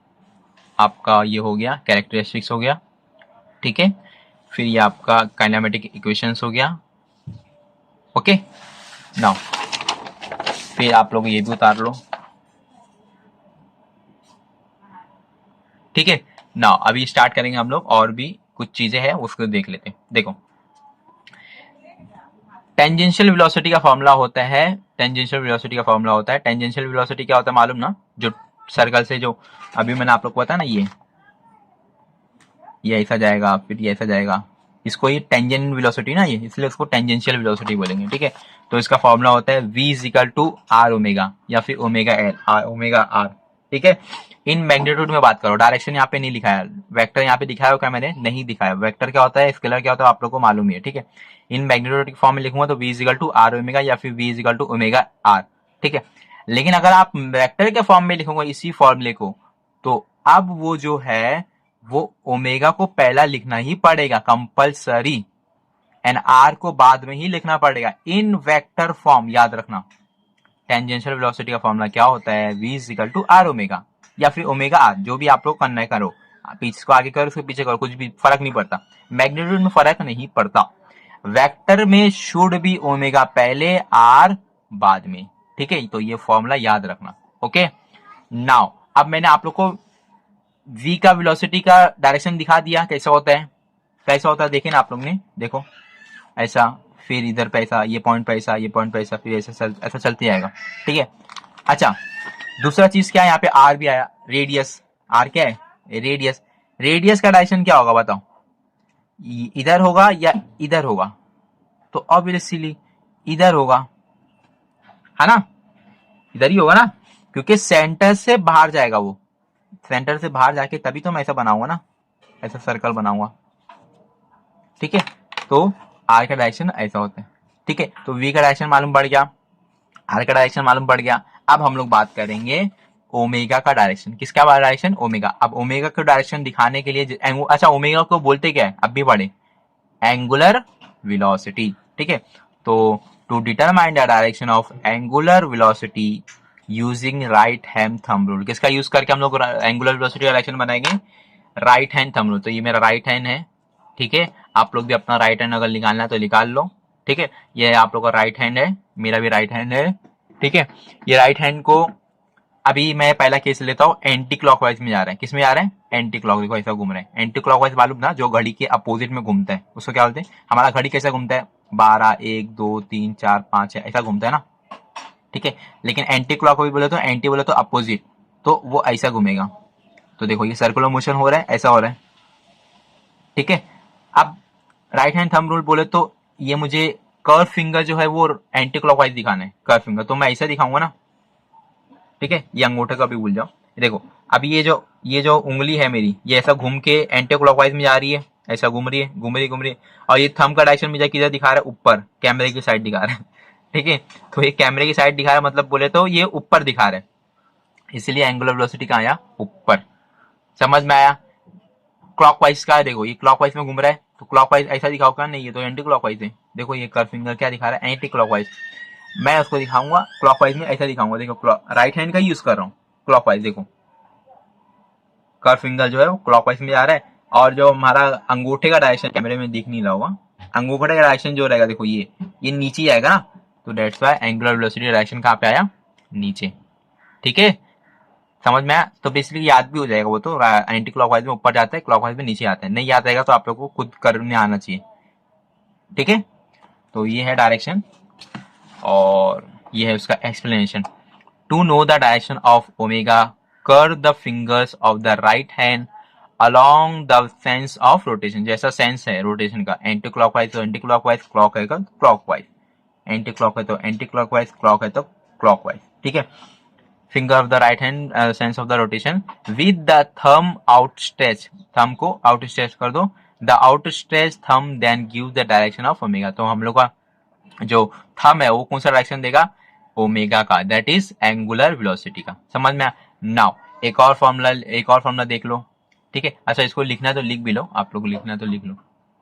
Speaker 1: आपका ये हो गया, कैरेक्टरिस्टिक्स हो गया, ठीक है। फिर ये आपका काइनेमेटिक इक्वेशंस हो गया, ओके। नाउ फिर आप लोग ये भी उतार लो, ठीक है। नाउ अभी स्टार्ट करेंगे हम लोग, और भी कुछ चीजें हैं उसको देख लेते हैं। देखो, टेंजेंशियल वेलोसिटी का फॉर्मूला होता है, टेंजेंशियल वेलोसिटी का फॉर्मूला होता है, टेंजेंशियल वेलोसिटी क्या होता है मालूम ना, जो सर्कल से जो अभी मैंने आप लोग को बताया ना, ये ऐसा जाएगा, फिर ये ऐसा जाएगा, इसको ये टेंजेंट वेलोसिटी ना, ये इसलिए उसको टेंजेंशियल वेलोसिटी बोलेंगे, ठीक है। तो इसका फॉर्मूला होता है v is equal to r omega या फिर ओमेगा एल, ओमेगा आर, ठीक है। इन मैग्नीट्यूड में बात करो, डायरेक्शन यहाँ पे नहीं लिखाया, वेक्टर यहाँ पे दिखाया हो क्या मैंने, नहीं दिखाया। वेक्टर क्या होता है, स्केलर क्या होता है, आप लोग को मालूम ही है, ठीक है। इन मैग्नीट्यूड के फॉर्म में लिखूंगा तो v is equal to r omega या फिर v is equal to omega r, ठीक है। लेकिन अगर आप वेक्टर के फॉर्म में लिखोगे इसी फॉर्मूले को, तो अब वो जो है वो ओमेगा को पहला लिखना ही पड़ेगा कंपलसरी, एंड आर को बाद में ही लिखना पड़ेगा इन वेक्टर फॉर्म, याद रखना। टेंजेंशियल वेलोसिटी का फॉर्मूला क्या होता है, v is equal to r omega या फिर ओमेगा आर, जो भी आप लोग करना है करो, इसको आगे करो इसको पीछे करो, कुछ भी फर्क नहीं पड़ता, मैग्नीट्यूड में फर्क नहीं पड़ता। वेक्टर में शुड बी ओमेगा पहले, आर बाद में, ठीक है। तो ये फॉर्मूला याद रखना, ओके। नाउ अब मैंने आप लोग को v का वेलोसिटी का डायरेक्शन दिखा दिया, कैसा होता है, कैसा होता है देखे ना आप लोग ने, देखो ऐसा, फिर इधर पे ऐसा, ये पॉइंट पे ऐसा, ये पॉइंट पे ऐसा, फिर ऐसा चलते जाएगा, ठीक है। अच्छा, दूसरा चीज क्या है, यहाँ पे आर भी आया, रेडियस, आर क्या है, रेडियस। रेडियस का डायरेक्शन क्या होगा बताओ, इधर होगा या इधर होगा, तो ऑब्वियसली इधर होगा, है ना, इधर ही होगा ना, क्योंकि सेंटर से बाहर जाएगा वो, सेंटर से बाहर जाके तभी तो मैं ऐसा बनाऊंगा ना, ऐसा सर्कल बनाऊंगा, ठीक है। तो आर का डायरेक्शन ऐसा होता है, ठीक है। तो वी का डायरेक्शन मालूम पड़ गया, आर का डायरेक्शन मालूम पड़ गया। अब हम लोग बात करेंगे ओमेगा का डायरेक्शन, किसका डायरेक्शन, ओमेगा। अब ओमेगा का डायरेक्शन दिखाने के लिए, अच्छा ओमेगा को बोलते क्या है, अब भी पढ़े, एंगुलर वेलोसिटी, ठीक है। तो to determine the direction of angular velocity using right hand thumb rule, किसका यूज करके हम लोग एंगुलर वेलोसिटी का डायरेक्शन बनाएंगे, राइट हैंड थंब रूल। तो ये मेरा राइट हैंड है, ठीक है। आप लोग भी अपना राइट हैंड अगर निकालना है तो निकाल लो, ठीक है। ये आप लोग का राइट हैंड है, मेरा भी राइट हैंड है, ठीक है। ये राइट हैंड को अभी मैं पहला केस लेता हूँ, एंटी क्लॉकवाइज में जा रहे हैं, किस में जा रहे हैं, एंटी क्लॉक, देखो ऐसा घूम रहे हैं। एंटी क्लॉकवाइज मालूम ना, जो घड़ी के अपोजिट में घूमता है उसको क्या बोलते हैं, हमारा घड़ी कैसा घूमता है, 12 1 2 3 4 5 6 ऐसा घूमता है ना, ठीक है। लेकिन एंटी क्लॉकवाइज बोले तो, एंटी बोले तो अपोजिट, तो वो ऐसा घूमेगा। तो देखो ये सर्कुलर मोशन हो रहा है, ऐसा हो रहा है, ठीक है। अब राइट हैंड थंब रूल बोले तो ये मुझे कर्व फिंगर जो है वो एंटी क्लॉकवाइज दिखाना है, कर्व फिंगर, तो मैं ऐसा दिखाऊंगा ना, ठीक है। ये अंगूठे का भी भूल जाओ, देखो अभी ये जो उंगली है मेरी, ये ऐसा घूम के एंटी क्लॉकवाइज में जा रही है, ऐसा घूम रही है, घूम रही है, और ये थंब का डायरेक्शन मुझे किधर दिखा रहा है, ऊपर, कैमरे की साइड दिखा रहा है, ठीक है। तो ये कैमरे की साइड दिखा रहा है, मतलब बोले तो ये ऊपर दिखा रहा है, इसलिए एंगुलर वेलोसिटी कहाँ आया, ऊपर, समझ में आया। क्लॉकवाइज का है, देखो ये क्लॉकवाइज में घूम रहा है, तो क्लॉकवाइज ऐसा दिखाओ क्या, नहीं ये तो एंटी क्लॉकवाइज है, देखो ये कर्व फिंगर क्या दिखा रहा है, एंटी क्लॉकवाइज। मैं उसको दिखाऊंगा क्लॉकवाइज में, ऐसा दिखाऊंगा, देखो राइट हैंड का यूज कर रहा हूँ, क्लॉकवाइज, देखो कर्व फिंगर जो है वो क्लॉकवाइज में जा रहा है, और जो हमारा अंगूठे का डायरेक्शन कैमरे में दिख नहीं रहा होगा, अंगूठे का डायरेक्शन जो रहेगा, देखो ये नीचे आएगा ना, तो that's why angular velocity direction कहाँ पे आया, नीचे, ठीक है। समझ में आया, तो बेसिकली याद भी हो जाएगा वो तो, एंटी क्लॉकवाइज में ऊपर जाता है, क्लॉकवाइज में नीचे आता है, नहीं याद रहेगा तो आप लोग को खुद करने आना चाहिए, ठीक है। तो ये है डायरेक्शन, और ये है उसका explanation. To know the direction of omega, curve the fingers of the right hand along the sense of rotation, जैसा सेंस है रोटेशन का, एंटी क्लॉकवाइज तो एंटी क्लॉकवाइज, क्लॉक है तो क्लॉकवाइज, एंटी क्लॉक है तो एंटी क्लॉकवाइज, क्लॉक है तो क्लॉकवाइज, ठीक है। finger of the right hand sense of the rotation with the thumb outstretched, thumb को outstretch कर दो, the outstretched thumb then gives the direction of omega। तो हम लोग का जो थंब है वो कौन सा डायरेक्शन देगा, ओमेगा का, दैट इज एंगुलर वेलोसिटी का। समझ में? नाउ एक और फॉर्मूला देख लो, ठीक है। अच्छा, इसको लिखना है तो लिख भी लो, आप लोग लिखना है तो लिख लो,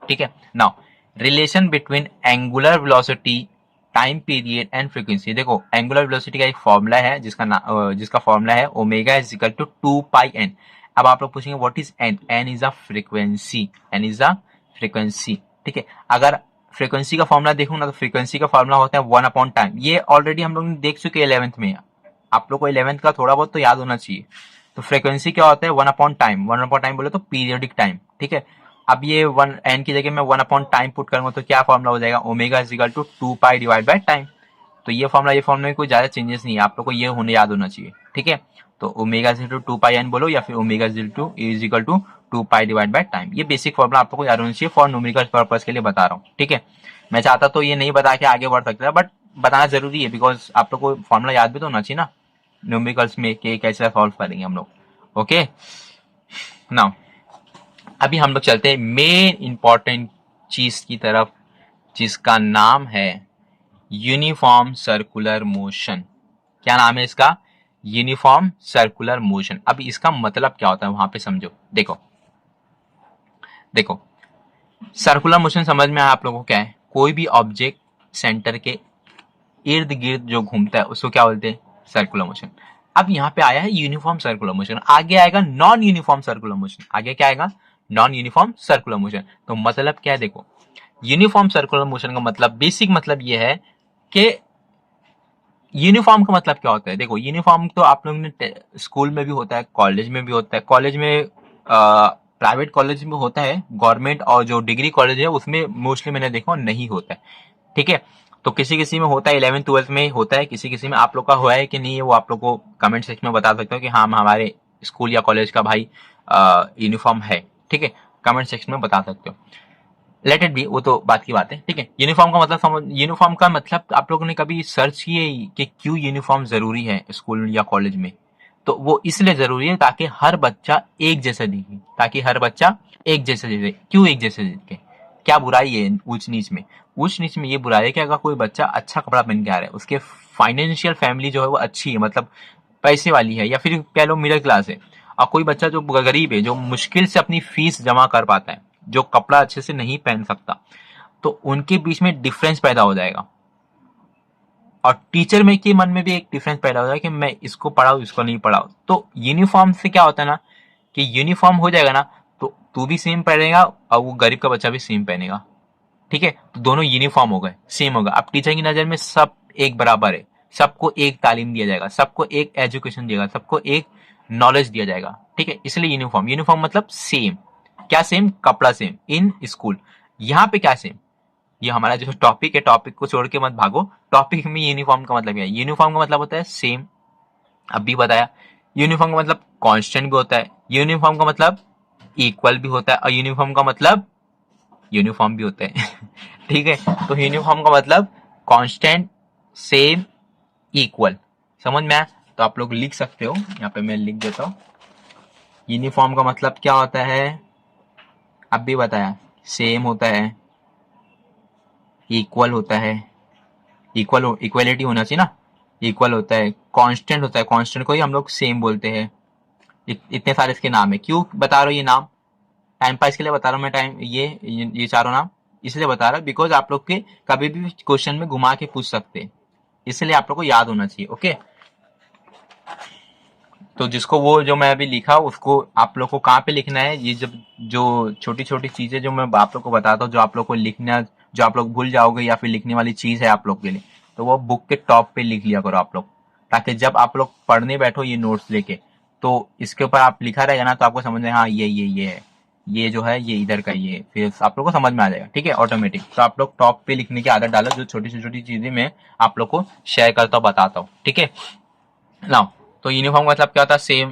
Speaker 1: ठीक है। Now relation between angular velocity, time period and frequency. देखो एंगुलर वेलोसिटी का एक फॉर्मूला है जिसका फॉर्मूला है omega is equal to 2 pi n. अब आप लोग पूछेंगे what is n? N is a frequency, n is a frequency, ठीक है। अगर फ्रीक्वेंसी का फॉर्मूला देखूं ना तो फ्रीक्वेंसी का फॉर्मूला होता है 1/टाइम। ये ऑलरेडी हम लोग देख चुके हैं 11th में, आप लोग को 11th का थोड़ा बहुत तो याद होना चाहिए। तो फ्रीक्वेंसी क्या होता है? 1/टाइम। 1/टाइम बोले तो पीरियोडिक टाइम, ठीक है। अब ये वन एन की जगह मैं 1/टाइम पुट करूंगा तो क्या फॉर्मूला हो जाएगा? Omega is equal to 2 pi divide by time. तो ये फॉर्मूला में कोई ज्यादा चेंजेस नहीं है, आप लोग को ये होने याद होना चाहिए, ठीक है। तो omega is equal to 2 pi n बोलो या फिर omega is equal to 2 pi divide by time. ये बेसिक फॉर्मूला आप लोग को याद होना चाहिए, फॉर न्यूमेरिकल पर्पस के लिए बता रहा हूँ, ठीक है। मैं चाहता तो ये नहीं बता के आगे बढ़ सकता, बट बताना जरूरी है बिकॉज आप लोग को फॉर्मूला याद भी तो होना चाहिए ना न्यूमेरिकल्स में कि कैसे सॉल्व करेंगे हम लोग, ओके। नाउ अभी हम लोग चलते हैं मेन इंपॉर्टेंट चीज की तरफ, जिसका नाम है यूनिफॉर्म सर्कुलर मोशन। क्या नाम है इसका? Uniform circular motion. अब इसका मतलब क्या होता है वहां पे समझो। देखो देखो सर्कुलर मोशन समझ में आया आप लोगों को? क्या है? कोई भी ऑब्जेक्ट सेंटर के इर्द गिर्द जो घूमता है उसको क्या बोलते हैं? Circular motion. अब यहाँ पे आया है यूनिफॉर्म सर्कुलर मोशन, आगे आएगा नॉन यूनिफॉर्म सर्कुलर मोशन। आगे क्या आएगा? Non uniform circular motion. तो मतलब क्या है? देखो यूनिफॉर्म सर्कुलर मोशन का मतलब, बेसिक मतलब ये है कि यूनिफॉर्म का मतलब क्या होता है। देखो यूनिफॉर्म तो आप लोगों ने स्कूल में भी होता है, कॉलेज में भी होता है। कॉलेज में प्राइवेट कॉलेज में होता है, गवर्नमेंट और जो डिग्री कॉलेज है उसमें मोस्टली मैंने देखा नहीं होता है, ठीक है। तो किसी किसी में होता है, 11th 12th में होता है, किसी किसी में आप लोग का हुआ है कि नहीं है वो आप लोग को कमेंट सेक्शन में बता सकते हो कि हाँ हमारे स्कूल या कॉलेज का भाई यूनिफॉर्म है, ठीक है। कमेंट सेक्शन में बता सकते हो, लेट इट बी, वो तो बात की बात है, ठीक है। यूनिफॉर्म का मतलब समझ, यूनिफॉर्म का मतलब आप लोगों ने कभी सर्च किए कि क्यों यूनिफॉर्म जरूरी है स्कूल या कॉलेज में? तो वो इसलिए जरूरी है ताकि हर बच्चा एक जैसा दिखे, ताकि हर बच्चा एक जैसे दिखे। क्यों एक जैसे दिखे? क्या बुराई है ऊंच नीच में? ऊंच नीच में ये बुराई है कि अगर कोई बच्चा अच्छा कपड़ा पहन के आ रहा है, उसके फाइनेंशियल फैमिली जो है वो अच्छी है, मतलब पैसे वाली है, या फिर कह लो मिडिल क्लास है, और कोई बच्चा जो गरीब है, जो मुश्किल से अपनी फीस जमा कर पाता है, जो कपड़ा अच्छे से नहीं पहन सकता, तो उनके बीच में डिफरेंस पैदा हो जाएगा। और टीचर में के मन में भी एक डिफरेंस पैदा हो जाएगा कि मैं इसको पढ़ाऊं इसको नहीं पढ़ाऊं। तो यूनिफॉर्म से क्या होता है ना कि यूनिफॉर्म हो जाएगा ना, तो तू भी सेम पहनेगा और वो गरीब का बच्चा भी सेम पहनेगा, ठीक है। तो दोनों यूनिफॉर्म हो गए, सेम होगा। अब टीचर की नजर में सब एक बराबर है, सबको एक तालीम दिया जाएगा, सबको एक एजुकेशन दिया जाएगा, सबको एक नॉलेज दिया जाएगा, ठीक है। इसलिए यूनिफॉर्म, यूनिफॉर्म मतलब सेम। क्या सेम? कपड़ा सेम इन स्कूल। यहाँ पे क्या सेम? ये हमारा जो टॉपिक है, टॉपिक को छोड़ के मत भागो। टॉपिक में यूनिफॉर्म का मतलब क्या है? यूनिफॉर्म का मतलब होता है सेम, अभी बताया। यूनिफॉर्म का मतलब कांस्टेंट भी होता है, यूनिफॉर्म का मतलब इक्वल भी होता है, और यूनिफॉर्म का मतलब यूनिफॉर्म भी होता है ठीक है। तो यूनिफॉर्म का मतलब कांस्टेंट, सेम, इक्वल। समझ में आया? तो आप लोग लिख सकते हो, यहाँ पे मैं लिख देता हूँ। यूनिफॉर्म का मतलब क्या होता है? अब भी बताया, सेम होता है, इक्वल होता है, इक्वलिटी होना चाहिए ना, इक्वल होता है, कांस्टेंट होता है, कांस्टेंट को ही हम लोग सेम बोलते हैं। इतने सारे इसके नाम है, क्यों बता रहा हूँ ये नाम? टाइम पास के लिए बता रहा हूँ मैं, टाइम ये चारों नाम इसलिए बता रहा हूँ बिकॉज आप लोग के कभी भी क्वेश्चन में घुमा के पूछ सकते हैं, इसलिए आप लोग को याद होना चाहिए, ओके। तो जिसको वो जो मैं अभी लिखा उसको आप लोग को कहाँ पे लिखना है, ये जब जो छोटी छोटी चीजें जो मैं आप लोग को बताता हूँ, जो आप लोग को लिखना, जो आप लोग भूल जाओगे या फिर लिखने वाली चीज है आप लोग के लिए, तो वो बुक के टॉप पे लिख लिया करो आप लोग, ताकि जब आप लोग पढ़ने बैठो ये नोट्स लेके, तो इसके ऊपर आप लिखा रहेगा ना तो आपको समझ में, हाँ ये है, ये जो है ये इधर का, ये फिर आप लोग को समझ में आ जाएगा, ठीक है, ऑटोमेटिक। तो आप लोग टॉप पे लिखने की आदत डालो, जो छोटी छोटी चीजें मैं आप लोग को शेयर करता हूँ, बताता हूँ, ठीक है। नाउ तो यूनिफॉर्म का मतलब क्या होता है? सेम,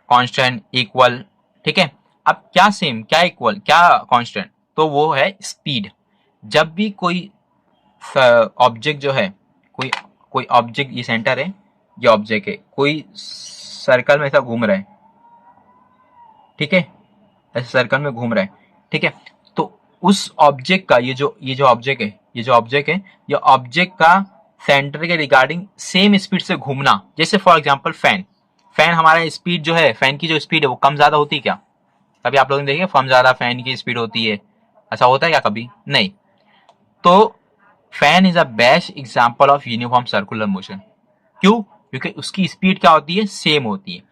Speaker 1: कांस्टेंट, इक्वल, ठीक है। अब क्या सेम, क्या इक्वल, क्या कांस्टेंट? तो वो है स्पीड। जब भी कोई ऑब्जेक्ट जो है, कोई कोई ऑब्जेक्ट, ये सेंटर है, ये ऑब्जेक्ट है, कोई सर्कल में ऐसा घूम रहा है, ठीक है, ऐसे सर्कल में घूम रहा है, ठीक है। तो उस ऑब्जेक्ट का, ये जो ऑब्जेक्ट है, ये जो ऑब्जेक्ट है, ये ऑब्जेक्ट का सेंटर के रिगार्डिंग सेम स्पीड से घूमना। जैसे फॉर एग्जांपल फैन, फैन हमारा स्पीड जो है, फैन की जो स्पीड है वो कम ज्यादा होती है क्या? कभी आप लोगों ने देखे कम ज्यादा फैन की स्पीड होती है? ऐसा होता है क्या कभी? नहीं। तो fan is a best example of uniform circular motion. क्यों? क्योंकि उसकी स्पीड क्या होती है? सेम होती है।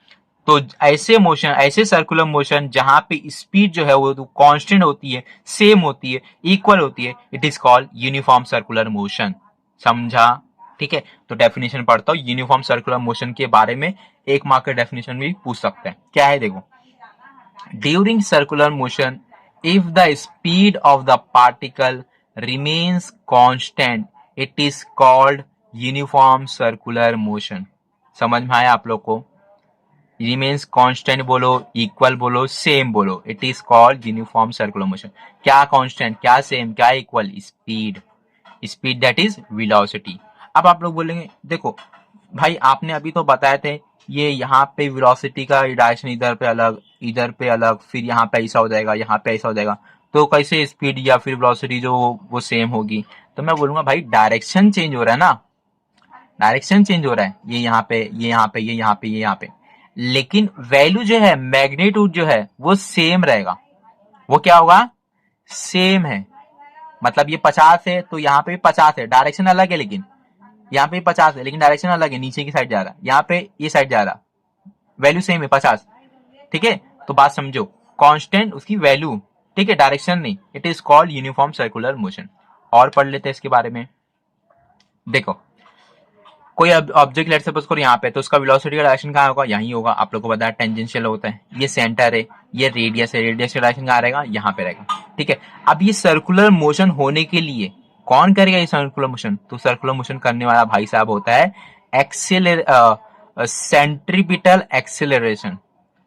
Speaker 1: तो ऐसे मोशन, ऐसे सर्कुलर मोशन जहां पे स्पीड जो है वो कांस्टेंट होती है, सेम होती है, इक्वल होती है, it is called uniform circular motion. समझा? ठीक है, तो डेफिनेशन पढ़ता हूं यूनिफॉर्म सर्कुलर मोशन के बारे में। एक मार्क का डेफिनेशन भी पूछ सकते हैं। क्या है देखो, during circular motion, if the speed of the particle remains constant, it is called uniform circular motion। समझ में आया आप लोग को? रिमेन्स कांस्टेंट बोलो, इक्वल बोलो, सेम बोलो, it is called uniform circular motion. क्या कांस्टेंट, क्या सेम, क्या equal? Speed. Speed that is velocity. अब आप लोग बोलेंगे देखो भाई आपने अभी तो बताए थे ये यहाँ पे वेलोसिटी का डायरेक्शन इधर पे अलग, इधर पे अलग, फिर यहाँ पे ऐसा हो जाएगा, यहाँ पे ऐसा हो जाएगा, तो कैसे स्पीड या फिर वेलोसिटी जो वो सेम होगी? तो मैं बोलूंगा भाई डायरेक्शन चेंज हो रहा है ना, डायरेक्शन चेंज हो रहा है, ये यहाँ पे, ये यहाँ पे, ये यहाँ पे, ये यहाँ पे, लेकिन वैल्यू जो है, मैग्नीट्यूड जो है वो सेम रहेगा। वो क्या होगा? सेम है। मतलब ये 50 है तो यहाँ पे भी 50 है, डायरेक्शन अलग है, लेकिन यहाँ पे 50 है लेकिन डायरेक्शन अलग है, नीचे की साइड जा रहा है, यहाँ पे ये साइड जा रहा, वैल्यू सेम है 50। ठीक है, तो बात समझो, कांस्टेंट उसकी वैल्यू, ठीक है, डायरेक्शन नहीं, it is called uniform circular motion. और पढ़ लेते हैं इसके बारे में। देखो कोई ऑब्जेक्ट लेट सपोज करो यहाँ पे, तो उसका वेलोसिटी का डायरेक्शन कहाँ होगा? यहीं होगा। आप लोग को पता है टेंजेंशियल होता है, ये सेंटर है, ये रेडियस है, रेडियस का डायरेक्शन कहाँ रहेगा? यहाँ पे रहेगा। ठीक है, अब ये सर्कुलर मोशन होने के लिए कौन करेगा ये सर्कुलर मोशन? तो सर्कुलर मोशन करने वाला भाई साहब होता है सेंट्रीपिटल एक्सेलरेशन।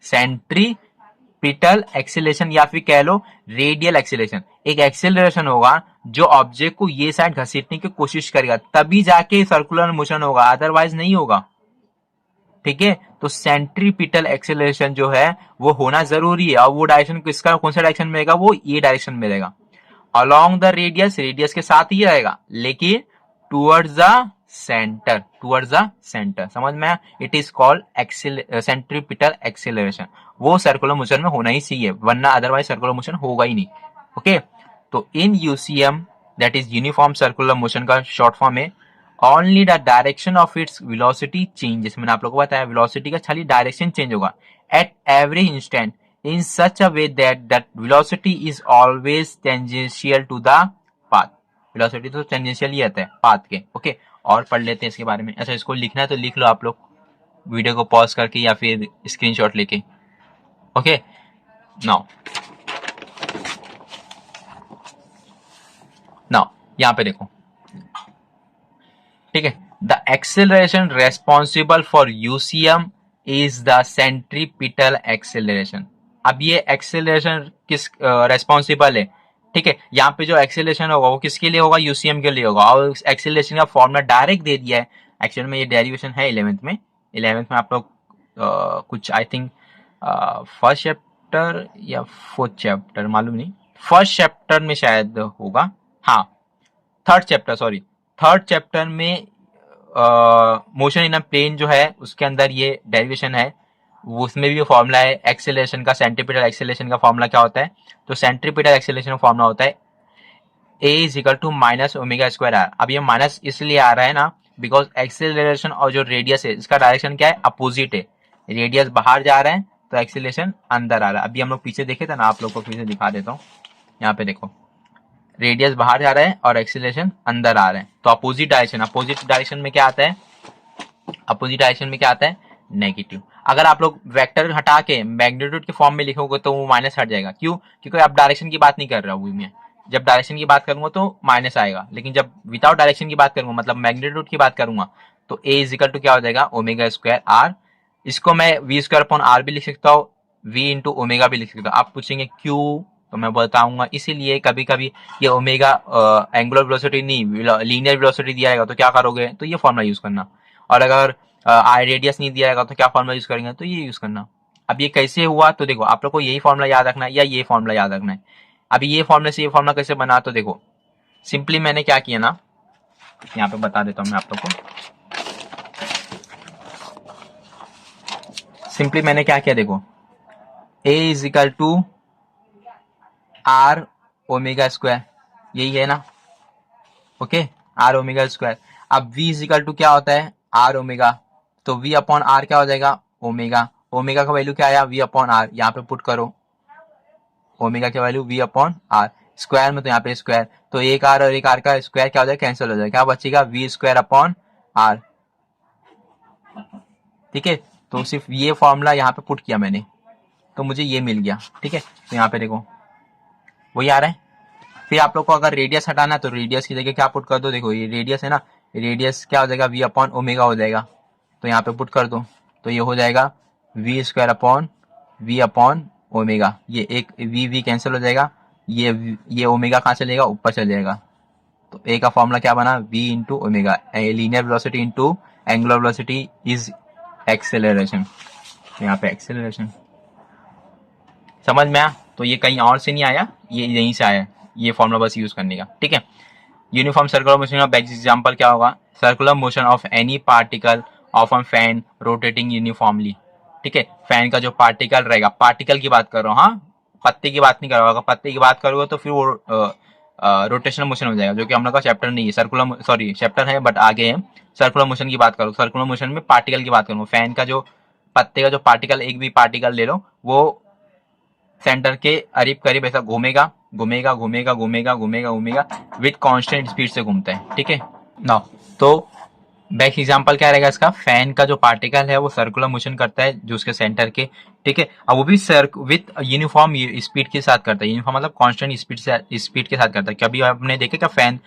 Speaker 1: सेंट्रीपिटल एक्सेलरेशन या फिर कह लो रेडियल एक्सेलरेशन। एक एक्सेलरेशन होगा जो ऑब्जेक्ट को ये साइड घसीटने की कोशिश करेगा, तभी जाके सर्कुलर मोशन होगा, अदरवाइज नहीं होगा। ठीक है, तो सेंट्रीपिटल एक्सेलरेशन जो है वो होना जरूरी है, और वो डायरेक्शन किसका, कौन सा डायरेक्शन में रहेगा? वो ये डायरेक्शन में रहेगा, अलोंग द रेडियस, रेडियस के साथ ही रहेगा, लेकिन towards the centre, towards the centre. समझ में? It is called centripetal acceleration. वो सर्कुलर मोशन में होना ही चाहिए, वरना अदरवाइज सर्कुलर मोशन होगा ही नहीं। ओके, तो in UCM that is uniform circular motion का शॉर्ट फॉर्म है only the direction of its velocity changes. मैंने आप लोगों को बताया वेलोसिटी का खाली डायरेक्शन चेंज होगा at every instant in such a way that velocity is always tangential to the path। velocity तो tangential ही आता है path के। ओके, और पढ़ लेते हैं इसके बारे में। अच्छा, इसको लिखना है तो लिख लो आप लोग वीडियो को पॉज करके या फिर स्क्रीनशॉट लेके। ओके, नाउ यहाँ पे देखो, ठीक है, the acceleration responsible for UCM is the centripetal acceleration. अब ये एक्सेलरेशन किस रेस्पॉन्सिबल है? ठीक है, यहाँ पे जो एक्सेलरेशन होगा वो किसके लिए होगा? यूसीएम के लिए होगा, और एक्सेलरेशन का फॉर्मूला डायरेक्ट दे दिया है। एक्चुअल में ये डेरिवेशन है 11th में। 11th में आप लोग कुछ आई थिंक फर्स्ट चैप्टर या फोर्थ चैप्टर, मालूम नहीं, फर्स्ट चैप्टर में शायद होगा, हाँ third chapter, sorry third chapter में मोशन इन अ प्लेन जो है उसके अंदर ये डेरिवेशन है, उसमें भी फॉर्मूला है एक्सेलरेशन का। सेंट्रीपिटल एक्सेलरेशन का फॉर्मूला क्या होता है? तो सेंट्रीपिटल एक्सेलरेशन का फॉर्मूला होता है a is equal to minus omega square r. अब ये माइनस इसलिए आ रहा है ना, बिकॉज एक्सेलरेशन और जो रेडियस है इसका डायरेक्शन क्या है? अपोजिट है। रेडियस बाहर जा रहा है तो एक्सेलरेशन अंदर आ रहा है। अभी हम लोग पीछे देखे थे ना, आप लोग को फिर से दिखा देता हूँ। यहाँ पे देखो, रेडियस बाहर जा रहा है और एक्सेलरेशन अंदर आ रहा है, तो अपोजिट डायरेक्शन, अपोजिट डायरेक्शन में क्या आता है? अपोजिट डायरेक्शन में क्या आता है? नेगेटिव। अगर आप लोग वेक्टर हटा के मैग्नीट्यूड के फॉर्म में लिखोगे तो वो माइनस हट जाएगा। क्यों? क्योंकि आप डायरेक्शन की बात नहीं कर रहा हूँ मैं। जब डायरेक्शन की बात करूंगा तो माइनस आएगा, लेकिन जब विदाउट डायरेक्शन की बात करूंगा, मतलब मैग्नीट्यूड की बात करूंगा, तो ए इज इक्वल टू क्या हो जाएगा? Omega square r. इसको मैं वी स्क्वायर अपॉन आर भी लिख सकता हूँ, वी इंटू ओमेगा भी लिख सकता हूँ। आप पूछेंगे क्यों, तो मैं बताऊंगा। इसीलिए कभी कभी ये ओमेगा एंगुलर वेलोसिटी नहीं, लीनियर वेलोसिटी दिया जाएगा तो क्या करोगे? तो ये फॉर्मूला यूज करना। और अगर आई रेडियस नहीं दिया जाएगा तो क्या फॉर्मूला यूज करेंगे? तो ये यूज करना। अब ये कैसे हुआ? तो देखो, आप लोग को यही फॉर्मूला याद रखना है या ये फॉर्मूला याद रखना है। अभी ये फॉर्मूला से ये फॉर्मूला कैसे बना? तो देखो, सिंपली मैंने क्या किया ना, यहाँ पे बता देता हूँ मैं आप लोग को। सिंपली मैंने क्या किया देखो, a is equal to r omega square, यही है ना, ओके, आर ओमेगा स्क्वायर। अब v इज इक्वल टू क्या होता है, आर ओमेगा, तो v अपॉन आर क्या हो जाएगा, ओमेगा। ओमेगा का वैल्यू क्या आया, v अपॉन आर, यहाँ पे पुट करो ओमेगा की value v upon r, square में तो यहाँ पे स्क्वायर, तो एक आर और एक आर का स्क्वायर क्या हो जाएगा, कैंसिल हो जाएगा, क्या बचेगा, v स्क्वायर अपॉन आर। ठीक है, तो सिर्फ ये फॉर्मूला यहाँ पे पुट किया मैंने, तो मुझे ये मिल गया। ठीक है, तो यहाँ पे देखो वही आ रहा है। फिर आप लोग को अगर रेडियस हटाना है तो रेडियस की जगह क्या पुट कर दो, देखो ये रेडियस है ना, रेडियस क्या हो जाएगा, v अपॉन ओमेगा हो जाएगा, तो यहाँ पे पुट कर दो, तो ये हो जाएगा v square upon v upon omega, ये एक v कैंसिल हो जाएगा, ये ओमेगा कहाँ चलेगा, ऊपर चल जाएगा, तो a का फॉर्मूला क्या बना, v into omega, linear velocity into angular velocity is acceleration, यहाँ पे एक्सेलरेशन, समझ में आया। तो ये कहीं और से नहीं आया, ये यहीं से आया, ये फॉर्मूला बस यूज करने का। ठीक है, uniform circular motion of best example क्या होगा, circular motion of any particle of a fan rotating uniformly. ठीक है, फैन का जो पार्टिकल रहेगा, पार्टिकल की बात कर रहा हूँ, हाँ, पत्ते की बात नहीं कर रहा, अगर पत्ते की बात करोगे तो फिर वो रोटेशनल मोशन हो जाएगा, जो कि हम लोग का चैप्टर नहीं है, सर्कुलर सॉरी चैप्टर है बट आगे है। सर्कुलर मोशन की बात करो, सर्कुलर मोशन में पार्टिकल की बात करूँ, फैन का जो पत्ते का जो पार्टिकल, एक भी पार्टिकल ले लो, वो सेंटर के करीब करीब ऐसा घूमेगा घूमेगा घूमेगा घूमेगा घूमेगा घूमेगा विथ कांस्टेंट स्पीड से घूमता है। ठीक है, नाउ तो बैक एग्जांपल क्या रहेगा इसका, फैन का जो पार्टिकल है वो सर्कुलर मोशन करता है जो उसके सेंटर के, ठीक है, अब वो भी विथ यूनिफॉर्म स्पीड के साथ करता है, यूनिफॉर्म मतलब कांस्टेंट स्पीड के साथ करता है। कभी आपने देखे क्या फैन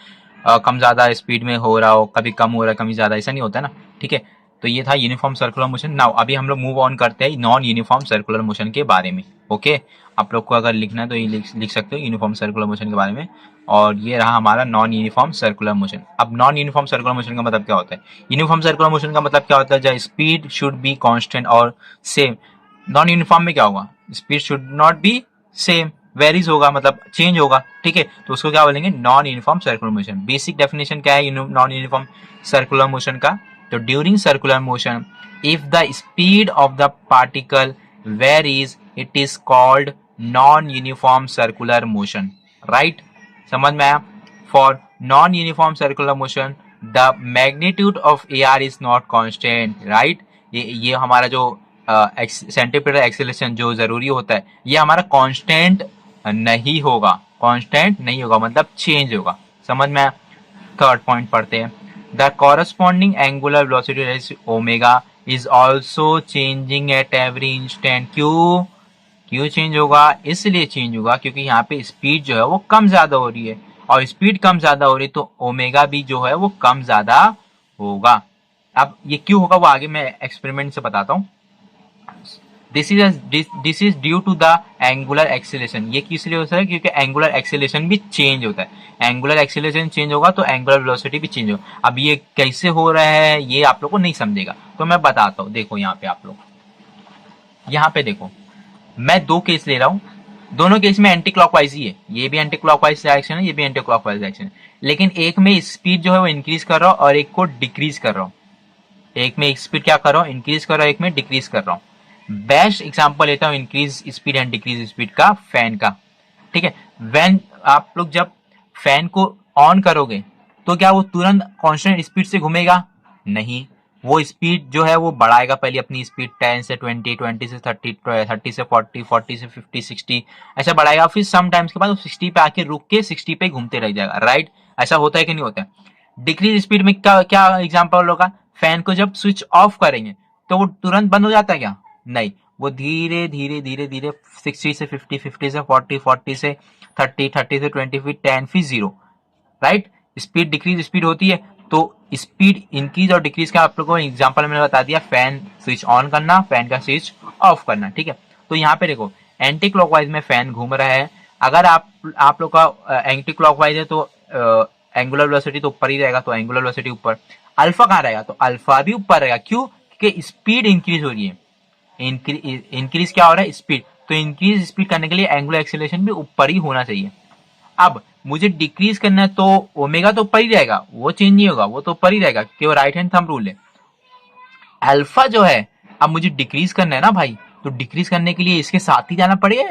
Speaker 1: कम ज्यादा स्पीड में हो रहा हो, कभी कम हो रहा है, कभी ज्यादा, ऐसा नहीं होता है ना। ठीक है, तो ये था यूनिफॉर्म सर्कुलर मोशन। नाउ अभी हम लोग मूव ऑन करते हैं नॉन यूनिफॉर्म सर्कुलर मोशन के बारे में। ओके, आप लोग को अगर लिखना है तो ये लिख सकते हो यूनिफॉर्म सर्कुलर मोशन के बारे में, और ये रहा हमारा नॉन यूनिफॉर्म सर्कुलर मोशन। अब नॉन यूनिफॉर्म सर्कुलर मोशन का मतलब क्या होता है, यूनिफॉर्म सर्कुलर मोशन का मतलब क्या होता है, जब स्पीड शुड बी कांस्टेंट और सेम। नॉन यूनिफॉर्म में क्या होगा, speed should not be same, varies होगा, मतलब चेंज होगा। ठीक है, तो उसको क्या बोलेंगे, non uniform circular motion. Basic definition क्या है नॉन यूनिफॉर्म सर्कुलर मोशन का, तो during circular motion if the speed of the particle varies it is called non uniform circular motion, right, समझ में आया। For non uniform circular motion the magnitude of A R is not constant, right, ये हमारा जो centripetal acceleration जो जरूरी होता है, ये हमारा कांस्टेंट नहीं होगा, कांस्टेंट नहीं होगा मतलब चेंज होगा, समझ में आया। थर्ड पॉइंट पढ़ते हैं, the corresponding angular velocity omega is also changing eight every instant. क्यों चेंज होगा, इसलिए चेंज होगा क्योंकि यहाँ पे स्पीड जो है वो कम ज्यादा हो रही है, और स्पीड कम ज्यादा हो रही है तो ओमेगा भी जो है वो कम ज्यादा होगा। अब ये क्यों होगा वो आगे मैं एक्सपेरिमेंट से बताता हूँ। This is due to the angular acceleration, ये किस लिए होता है, क्योंकि एंगुलर एक्सेलरेशन भी चेंज होता है, एंगुलर एक्सेलरेशन चेंज होगा तो एंगुलर वेलोसिटी भी चेंज होगा। अब ये कैसे हो रहा है ये आप लोग को नहीं समझेगा, तो मैं बताता हूँ। देखो यहाँ पे आप लोग, यहाँ पे देखो, मैं दो केस ले रहा हूँ, दोनों केस में एंटी क्लॉकवाइज ही है, ये भी एंटी क्लॉकवाइज डायरेक्शन है, ये भी एंटी क्लॉकवाइज डायरेक्शन है, लेकिन एक में स्पीड जो है वो इंक्रीज कर रहा हूँ और एक को डिक्रीज कर रहा हूँ, एक में स्पीड क्या कर रहा हूँ, इंक्रीज कर रहा हूँ, एक में डिक्रीज कर रहा हूँ। बेस्ट एग्जांपल लेता हूँ increase speed and decrease speed का, फैन का। ठीक है, व्हेन आप लोग जब फैन को ऑन करोगे तो क्या वो तुरंत कांस्टेंट स्पीड से घूमेगा, नहीं, वो स्पीड जो है वो बढ़ाएगा, पहले अपनी स्पीड 10 से 20, 20 से 30, 30 से 40, 40 से 50, 60 ऐसा बढ़ाएगा, फिर सम टाइम्स के बाद वो 60 पे आके रुक के 60 पे घूमते रह जाएगा, राइट, ऐसा होता है कि नहीं होता है। डिक्रीज स्पीड में क्या क्या एग्जांपल होगा, फैन को जब स्विच ऑफ करेंगे तो वो तुरंत बंद हो जाता है क्या, नहीं, वो धीरे धीरे धीरे धीरे 60 से 50, 50 से 40, 40 से 30, 30 से 20, फिर 10, फिर 0, राइट, स्पीड डिक्रीज स्पीड होती है। तो स्पीड इंक्रीज और डिक्रीज का आप लोगों को एग्जांपल मैंने बता दिया, फैन स्विच ऑन करना, फैन का स्विच ऑफ करना। ठीक है, तो यहाँ पे देखो एंटी क्लॉकवाइज में फैन घूम रहा है, अगर आप लोग का एंटी क्लॉकवाइज है तो एंगुलर वेलोसिटी तो ऊपर ही रहेगा, तो एंगुलर वेलोसिटी ऊपर, अल्फा कहाँ रहेगा, तो अल्फा भी ऊपर रहेगा, क्यों, क्योंकि स्पीड इंक्रीज हो रही है, इंक्रीज क्या हो रहा है, स्पीड, तो इंक्रीज स्पीड करने के लिए एंगुलर एक्सेलरेशन भी ऊपर ही होना चाहिए, अब मुझे डिक्रीज करना है तो ओमेगा तो ऊपर ही रहेगा, वो चेंज नहीं होगा, वो तो ऊपर ही रहेगा, केवल राइट हैंड थंब रूल है। अल्फा जो है, अब मुझे डिक्रीज करना है ना भाई, तो डिक्रीज करने के लिए इसके साथ ही जाना पड़ेगा,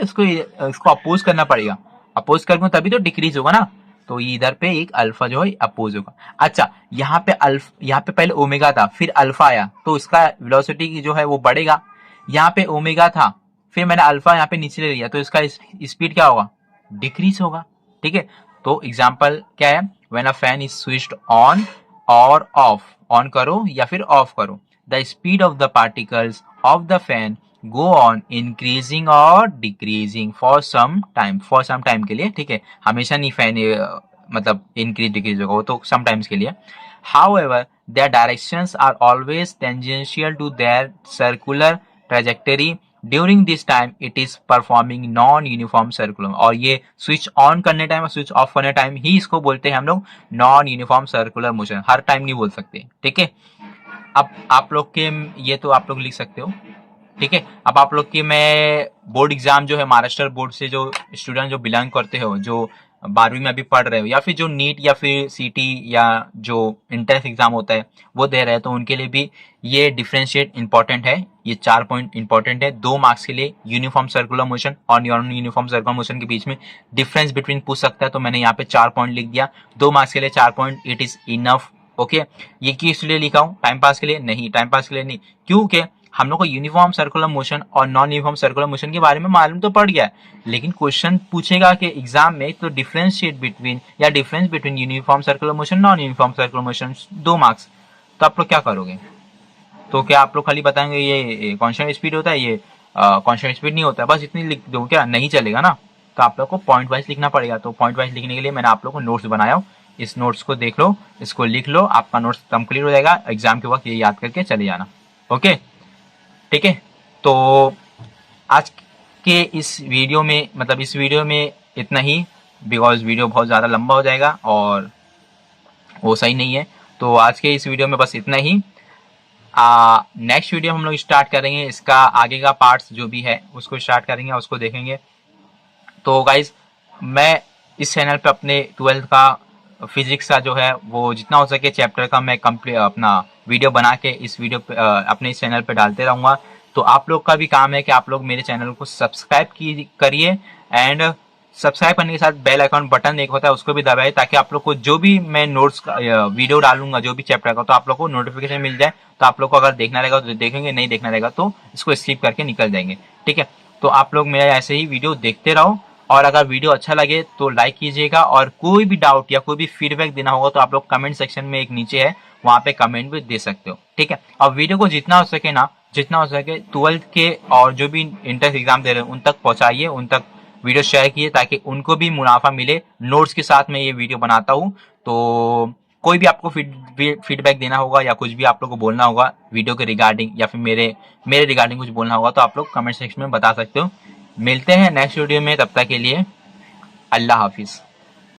Speaker 1: इसको अपोज करना पड़ेगा। अपोज करूंगा तभी तो डिक्रीज होगा ना, तो इधर पे एक अल्फा जो है अपोज होगा। अच्छा, यहाँ पे पहले ओमेगा था, फिर अल्फा आया, तो इसका वेलोसिटी जो है वो बढ़ेगा। यहाँ पे ओमेगा था, फिर मैंने अल्फा यहाँ पे नीचे ले लिया, तो इसका स्पीड क्या होगा, डिक्रीज होगा। ठीक है, तो एग्जाम्पल क्या है, when a fan is switched on और ऑफ, ऑन करो या फिर ऑफ करो, the speed of the particles of the fan go on increasing or decreasing for some time के लिए। ठीक है, हमेशा नहीं फैन मतलब इंक्रीज डिक्रीज होगा, वो तो समटाइम्स के लिए। however their directions are always tangential to their circular trajectory during this time it is performing non uniform circular. और ये स्विच ऑन करने टाइम और स्विच ऑफ करने टाइम ही इसको बोलते हैं हम लोग नॉन यूनिफॉर्म सर्कुलर मोशन, हर टाइम नहीं बोल सकते। ठीक है, अब आप लोग के ये तो आप लोग लिख सकते हो। ठीक है, अब आप लोग की मैं बोर्ड एग्जाम जो है महाराष्ट्र बोर्ड से जो स्टूडेंट जो बिलोंग करते हो, जो 12वीं में अभी पढ़ रहे हो, या फिर जो नीट या फिर सीटी या जो इंट्रेंस एग्जाम होता है वो दे रहे हैं, तो उनके लिए भी ये डिफरेंशिएट इंपॉर्टेंट है। ये 4 पॉइंट इंपॉर्टेंट है 2 मार्क्स के लिए। यूनिफॉर्म सर्कुलर मोशन और नॉन यूनिफॉर्म सर्कुलर मोशन के बीच में डिफरेंस बिटवीन पूछ सकता है, तो मैंने यहाँ पे 4 पॉइंट लिख दिया। 2 मार्क्स के लिए 4 point, it is enough. Okay, ये किस लिए लिखा हूं, टाइम पास के लिए नहीं, टाइम पास के लिए नहीं, क्योंकि हम लोग को यूनिफॉर्म सर्कुलर मोशन और नॉन यूनिफॉर्म सर्कुलर मोशन के बारे में मालूम तो पड़ गया है, लेकिन क्वेश्चन पूछेगा कि एग्जाम में तो डिफरेंशिएट बिटवीन या difference between uniform circular motion non uniform circular motion 2 marks, तो आप लोग क्या करोगे? तो क्या आप लोग खाली बताएंगे ये कांस्टेंट स्पीड होता है, ये कांस्टेंट स्पीड नहीं होता है, बस इतनी लिख दो, क्या नहीं चलेगा ना? तो आप लोग को पॉइंट वाइज लिखना पड़ेगा। तो पॉइंट वाइज लिखने के लिए मैंने आप लोग को नोट्स बनाया हूं, इस नोट्स को देख लो, इसको लिख लो, आपका नोट्स कंप्लीट हो जाएगा। एग्जाम के वक्त ये याद करके चले जाना। ओके, ठीक है, तो आज के इस वीडियो में मतलब इस वीडियो में इतना ही, बिकॉज वीडियो बहुत ज़्यादा लंबा हो जाएगा और वो सही नहीं है। तो आज के इस वीडियो में बस इतना ही। नेक्स्ट वीडियो हम लोग स्टार्ट करेंगे, इसका आगे का पार्ट्स जो भी है उसको स्टार्ट करेंगे, उसको देखेंगे। तो गाइज, मैं इस चैनल पे अपने 12th का फिजिक्स का जो है वो जितना हो सके चैप्टर का मैं कंप्लीट अपना वीडियो बना के इस वीडियो पे अपने इस चैनल पे डालते रहूँगा। तो आप लोग का भी काम है कि आप लोग मेरे चैनल को सब्सक्राइब करिए, एंड सब्सक्राइब करने के साथ बेल आइकॉन बटन एक होता है उसको भी दबाइए, ताकि आप लोग को जो भी मैं नोट्स का वीडियो डालूंगा जो भी चैप्टर का, तो आप लोग को नोटिफिकेशन मिल जाए। तो आप लोग को अगर देखना रहेगा तो देखेंगे, नहीं देखना रहेगा तो इसको स्किप करके निकल जाएंगे। ठीक है, तो आप लोग मेरा ऐसे ही वीडियो देखते रहो, और अगर वीडियो अच्छा लगे तो लाइक कीजिएगा, और कोई भी डाउट या कोई भी फीडबैक देना होगा तो आप लोग कमेंट सेक्शन में एक नीचे है, वहां पे कमेंट भी दे सकते हो। ठीक है, और वीडियो को जितना हो सके ना, जितना हो सके 12th के और जो भी इंट्रेंस एग्जाम दे रहे हैं उन तक पहुंचाइए, उन तक वीडियो शेयर कीजिए, ताकि उनको भी मुनाफा मिले। नोट्स के साथ मैं ये वीडियो बनाता हूँ, तो कोई भी आपको फीडबैक देना होगा या कुछ भी आप लोग को बोलना होगा वीडियो के रिगार्डिंग, या फिर मेरे रिगार्डिंग कुछ बोलना होगा, तो आप लोग कमेंट सेक्शन में बता सकते हो। मिलते हैं नेक्स्ट वीडियो में, तब तक के लिए अल्लाह हाफिज।